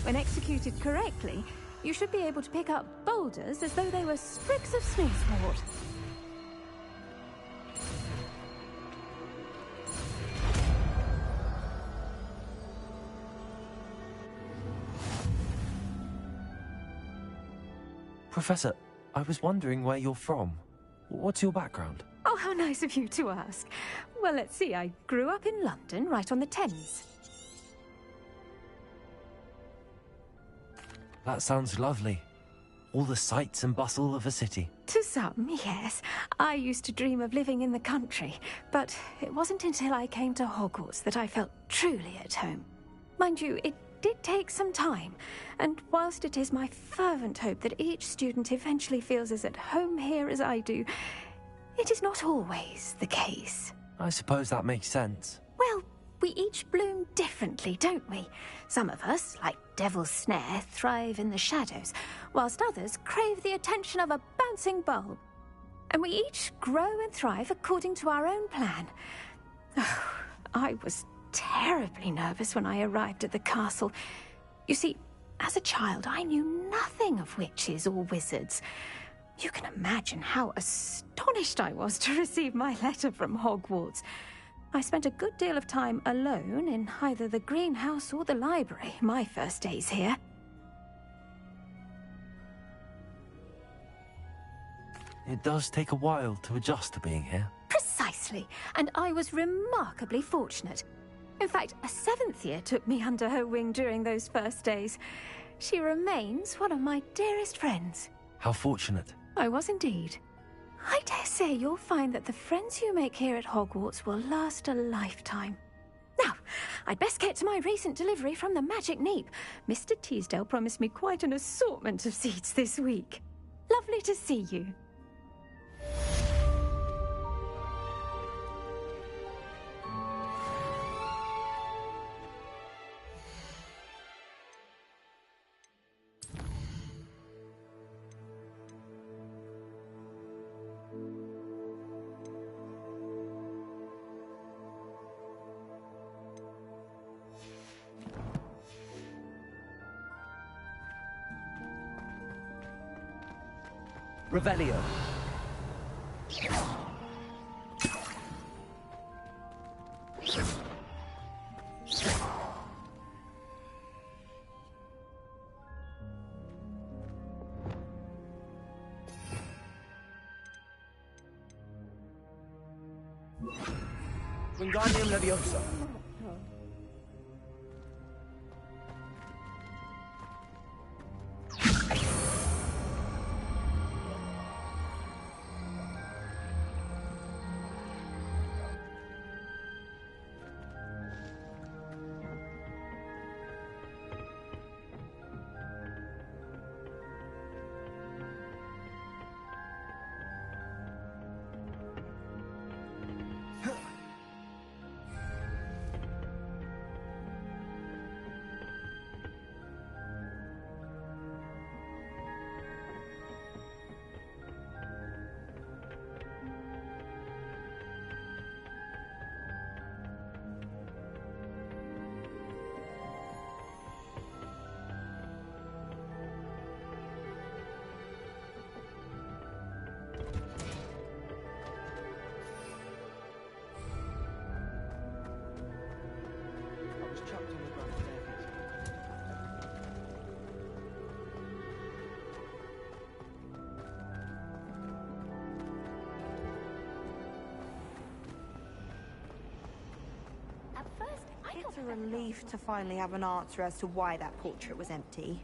When executed correctly, you should be able to pick up boulders as though they were sprigs of sneezewort. Professor, I was wondering where you're from. What's your background? Oh, how nice of you to ask. Well, let's see. I grew up in London, right on the Thames. That sounds lovely. All the sights and bustle of a city. To some, yes. I used to dream of living in the country, but it wasn't until I came to Hogwarts that I felt truly at home. Mind you, it did take some time, and whilst it is my fervent hope that each student eventually feels as at home here as I do, it is not always the case. I suppose that makes sense. Well, we each bloom differently, don't we? Some of us, like Devil's Snare, thrive in the shadows, whilst others crave the attention of a bouncing bulb. And we each grow and thrive according to our own plan. Oh, I was terribly nervous when I arrived at the castle. You see, as a child, I knew nothing of witches or wizards. You can imagine how astonished I was to receive my letter from Hogwarts. I spent a good deal of time alone in either the greenhouse or the library my first days here. It does take a while to adjust to being here. Precisely, and I was remarkably fortunate. In fact, a 7th year took me under her wing during those first days. She remains one of my dearest friends. How fortunate. I was indeed. I dare say you'll find that the friends you make here at Hogwarts will last a lifetime. Now, I'd best get to my recent delivery from the Magic Neep. Mr. Teasdale promised me quite an assortment of seeds this week. Lovely to see you. Revelio. Wingardium Leviosa. It's a relief to finally have an answer as to why that portrait was empty.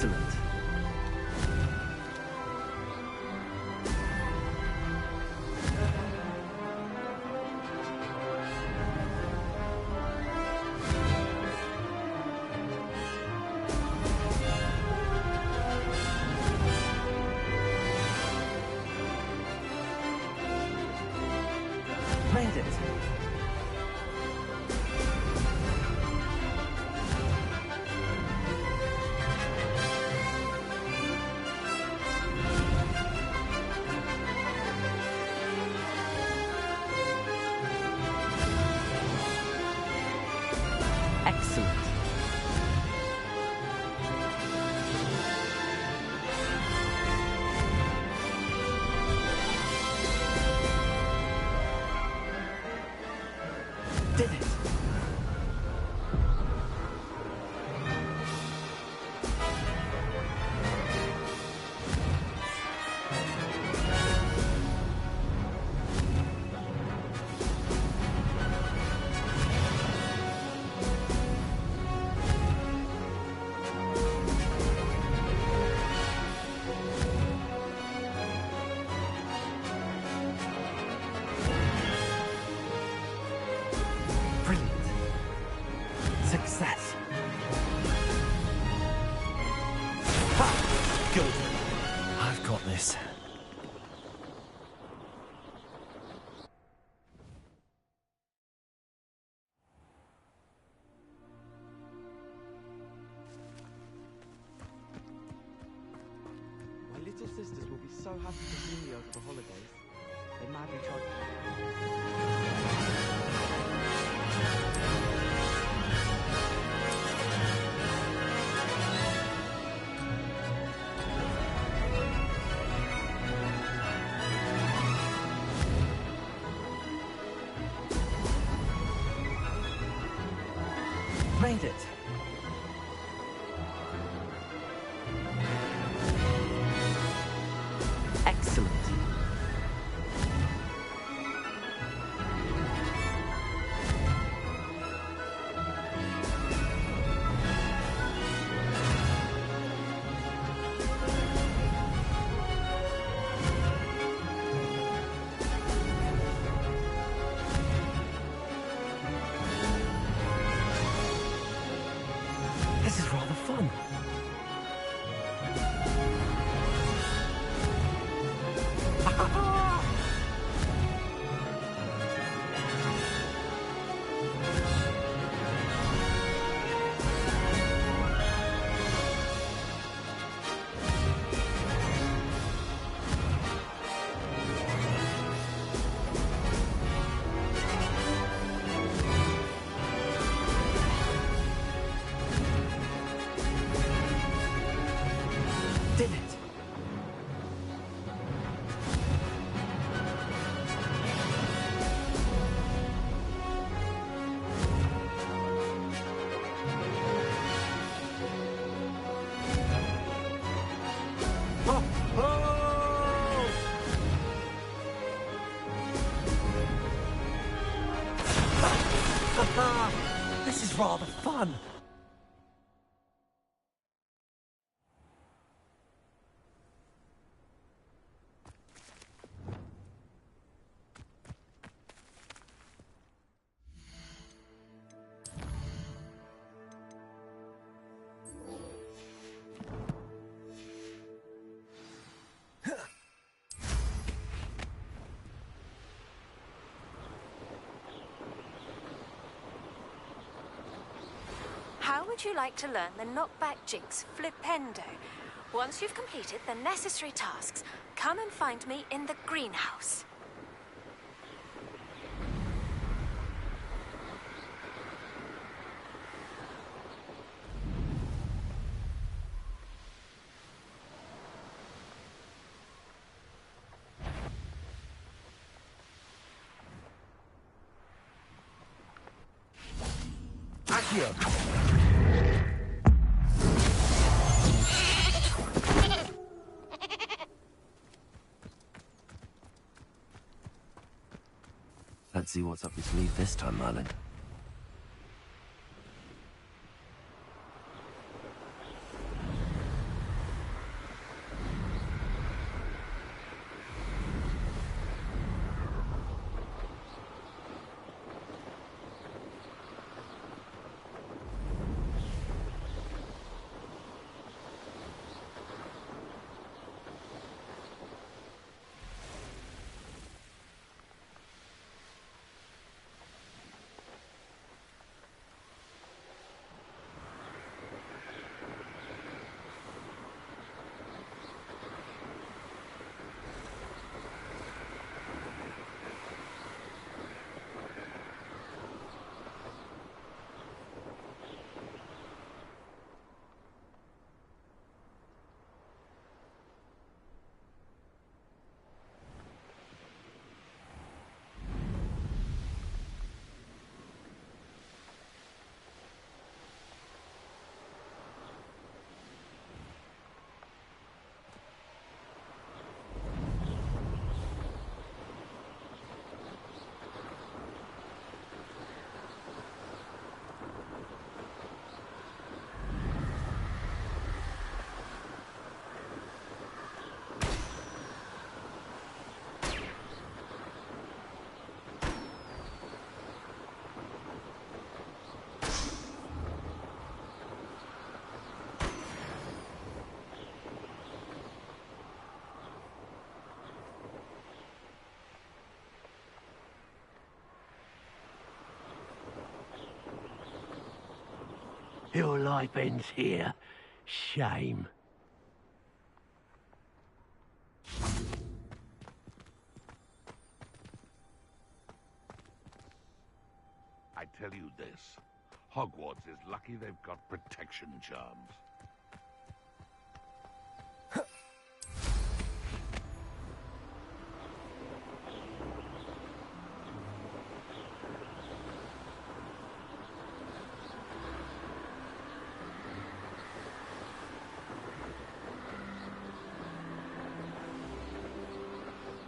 Excellent. Made it. Excellent. Did it. Brilliant. Success. Ha! Good. I've got this. My little sisters will be so happy to see me over the holidays. They madly tried. Made it. Excellent. This is rather fun. Did it. Oh, oh! This is rather fun. How would you like to learn the knockback jinx flipendo? Once you've completed the necessary tasks, come and find me in the greenhouse. Accio! Let's see what's up your sleeve this time, Merlin. Your life ends here. Shame. I tell you this, Hogwarts is lucky they've got protection charms.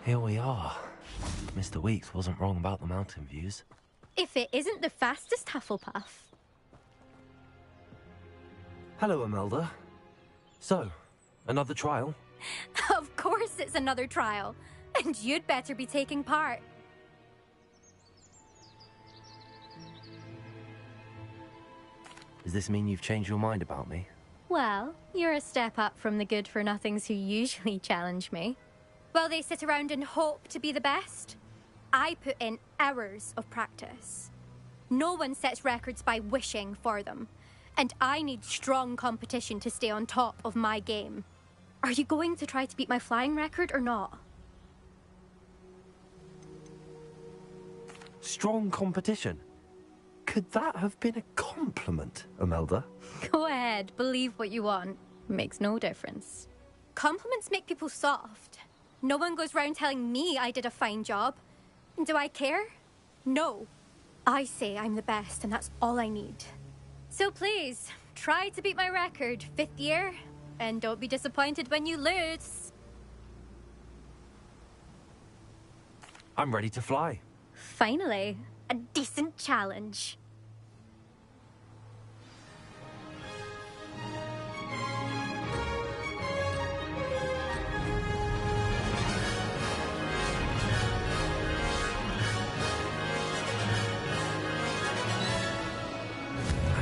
Here we are. Mr. Weeks wasn't wrong about the mountain views. If it isn't the fastest Hufflepuff. Hello, Imelda. So, another trial? Of course it's another trial. And you'd better be taking part. Does this mean you've changed your mind about me? Well, you're a step up from the good-for-nothings who usually challenge me. While they sit around and hope to be the best, I put in hours of practice. No one sets records by wishing for them, and I need strong competition to stay on top of my game. Are you going to try to beat my flying record or not? Strong competition? Could that have been a compliment, Imelda? Go ahead, believe what you want. Makes no difference. Compliments make people soft. No one goes round telling me I did a fine job. And do I care? No. I say I'm the best, and that's all I need. So please, try to beat my record, 5th year, and don't be disappointed when you lose. I'm ready to fly. Finally, a decent challenge.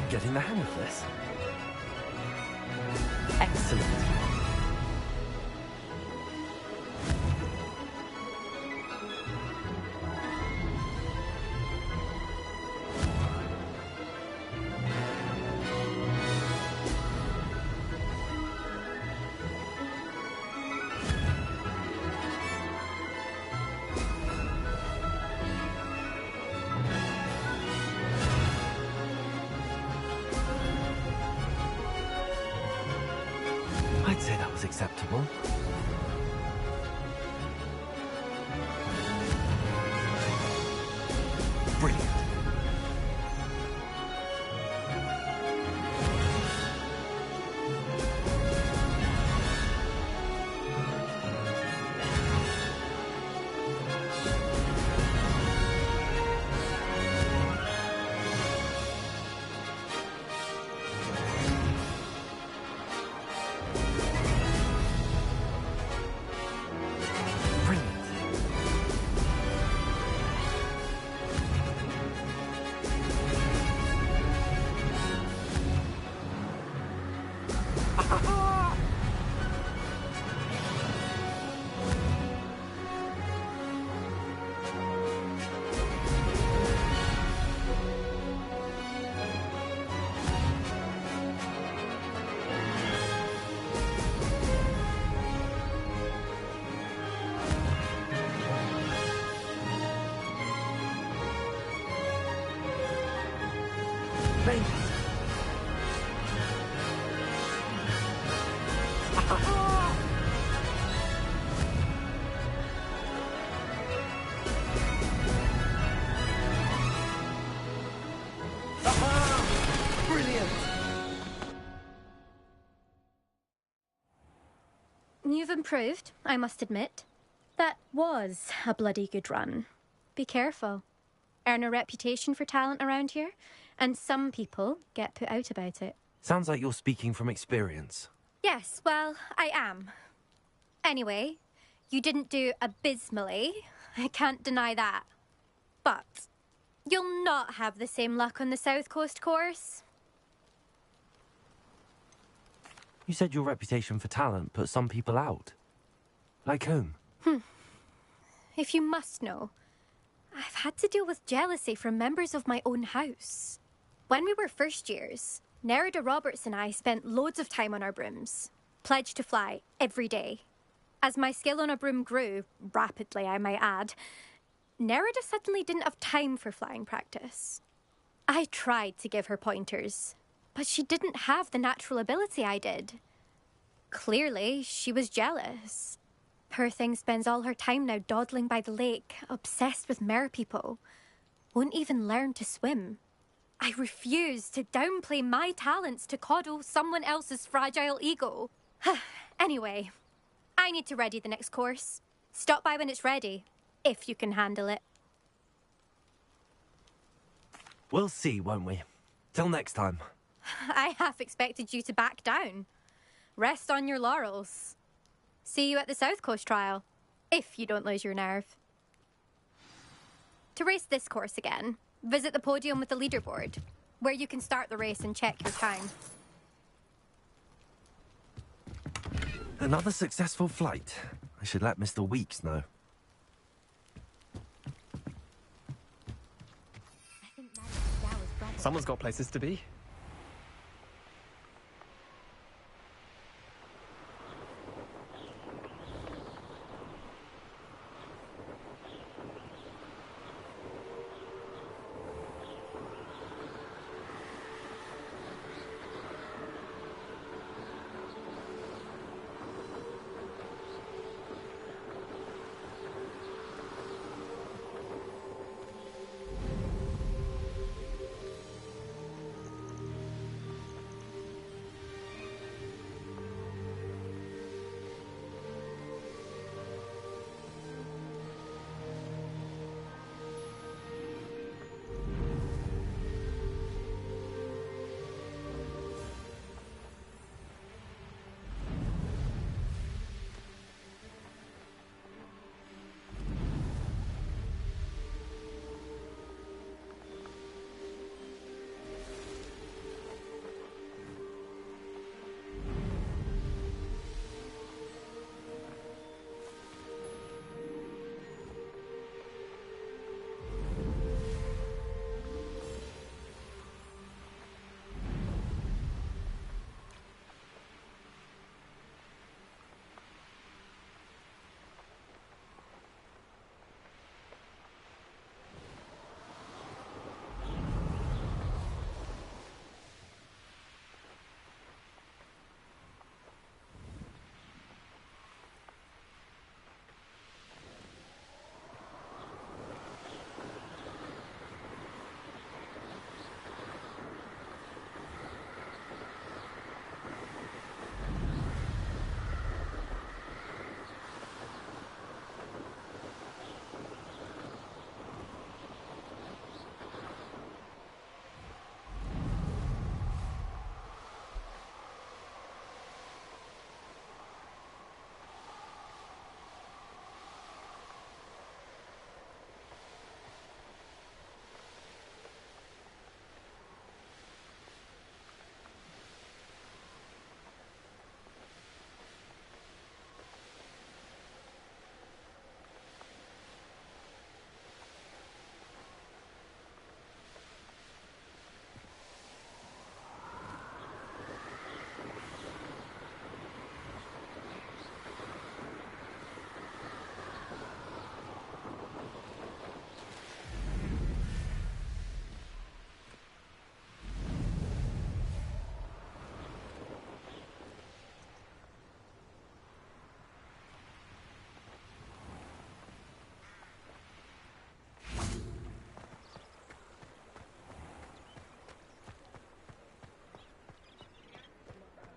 Getting the hang of this. Excellent. I'd say that was acceptable. Brilliant. You've improved, I must admit. That was a bloody good run. Be careful. Earn a reputation for talent around here, and some people get put out about it. Sounds like you're speaking from experience. Yes, well, I am. Anyway, you didn't do abysmally. I can't deny that. But you'll not have the same luck on the South Coast course. You said your reputation for talent put some people out. Like whom? If you must know, I've had to deal with jealousy from members of my own house. When we were first years, Nerida Roberts and I spent loads of time on our brooms, pledged to fly every day. As my skill on a broom grew, rapidly I might add, Nerida suddenly didn't have time for flying practice. I tried to give her pointers, but she didn't have the natural ability I did. Clearly, she was jealous. Poor thing spends all her time now dawdling by the lake, obsessed with merpeople. Won't even learn to swim. I refuse to downplay my talents to coddle someone else's fragile ego. Anyway, I need to ready the next course. Stop by when it's ready, if you can handle it. We'll see, won't we? Till next time. I half expected you to back down. Rest on your laurels. See you at the South Coast trial, if you don't lose your nerve. To race this course again, visit the podium with the leaderboard, where you can start the race and check your time. Another successful flight. I should let Mr. Weeks know. Someone's got places to be.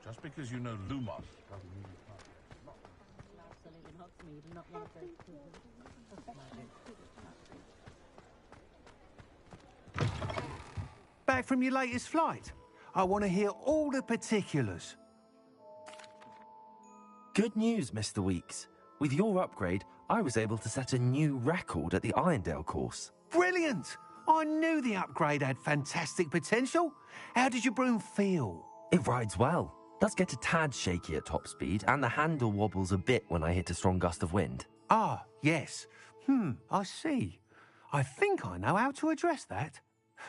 Just because you know Lumos doesn't mean you can't. Back from your latest flight? I want to hear all the particulars. Good news, Mr. Weeks. With your upgrade, I was able to set a new record at the Irondale course. Brilliant! I knew the upgrade had fantastic potential. How did your broom feel? It rides well. Does get a tad shaky at top speed, and the handle wobbles a bit when I hit a strong gust of wind. Ah, yes. I see. I think I know how to address that.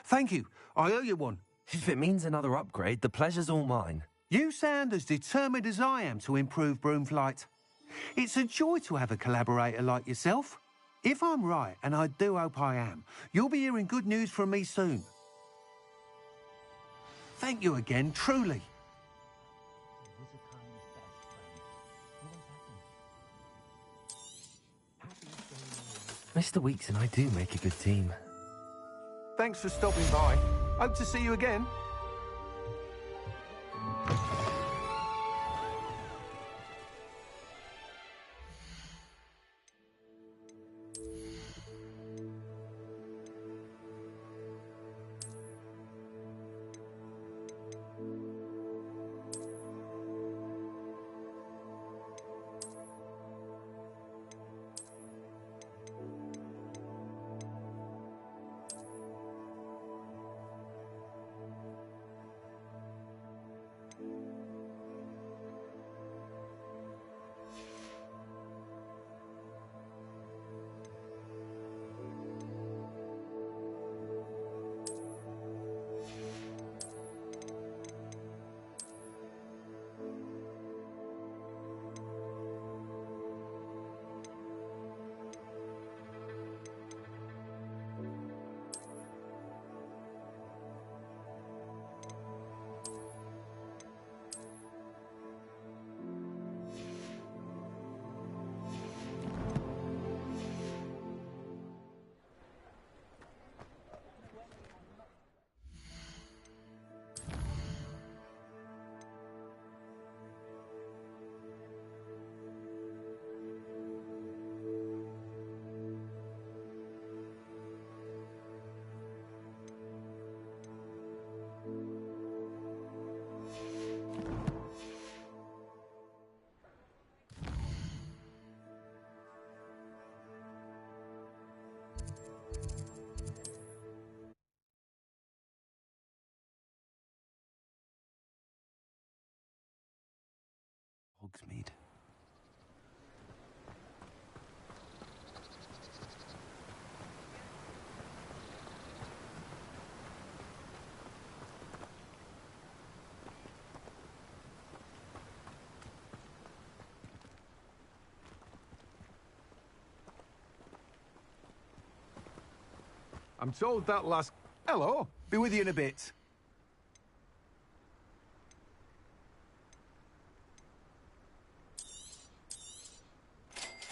Thank you. I owe you one. If it means another upgrade, the pleasure's all mine. You sound as determined as I am to improve Broomflight. It's a joy to have a collaborator like yourself. If I'm right, and I do hope I am, you'll be hearing good news from me soon. Thank you again, truly. Mr. Weeks and I do make a good team. Thanks for stopping by. Hope to see you again. Hogsmeade. I'm told that last... Hello. Be with you in a bit.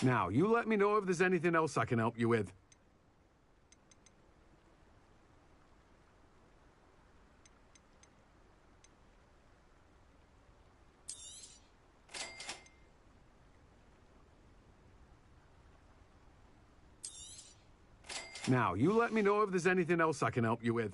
Now, you let me know if there's anything else I can help you with. Now, you let me know if there's anything else I can help you with.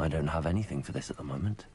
I don't have anything for this at the moment.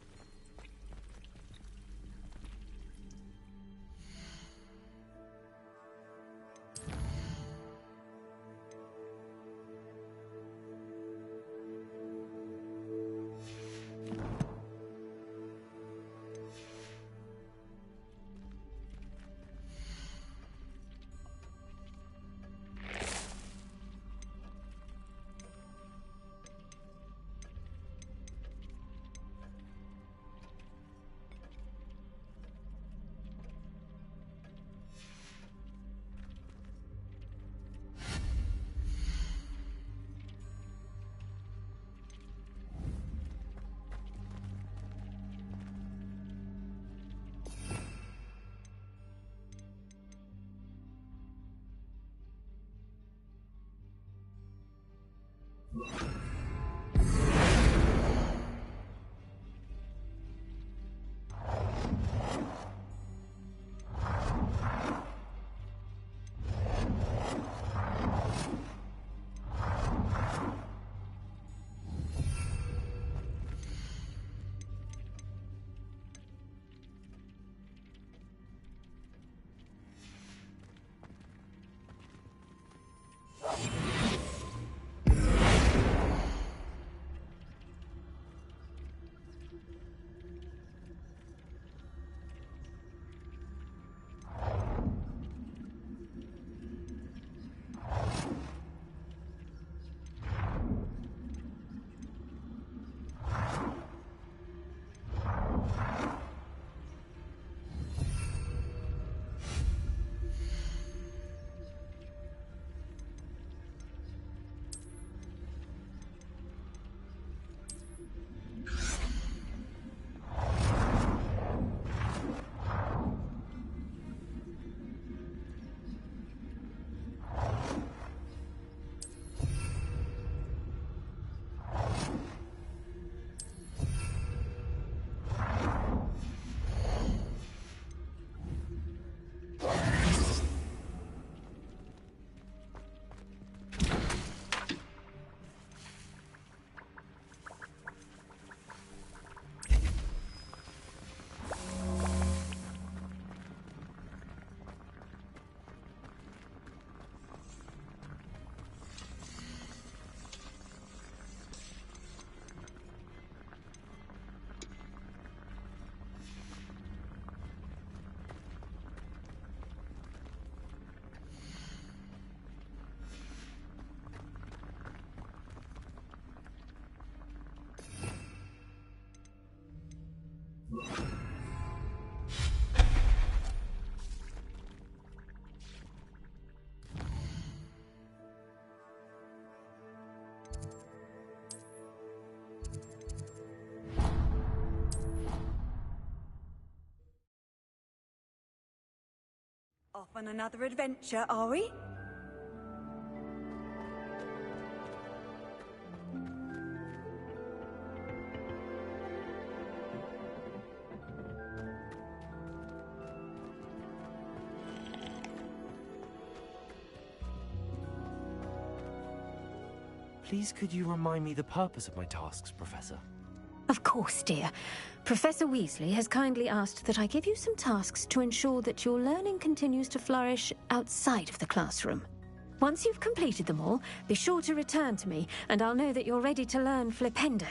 Off on another adventure, are we? Please, could you remind me the purpose of my tasks, Professor? Of course, dear. Professor Weasley has kindly asked that I give you some tasks to ensure that your learning continues to flourish outside of the classroom. Once you've completed them all, be sure to return to me, and I'll know that you're ready to learn Flipendo.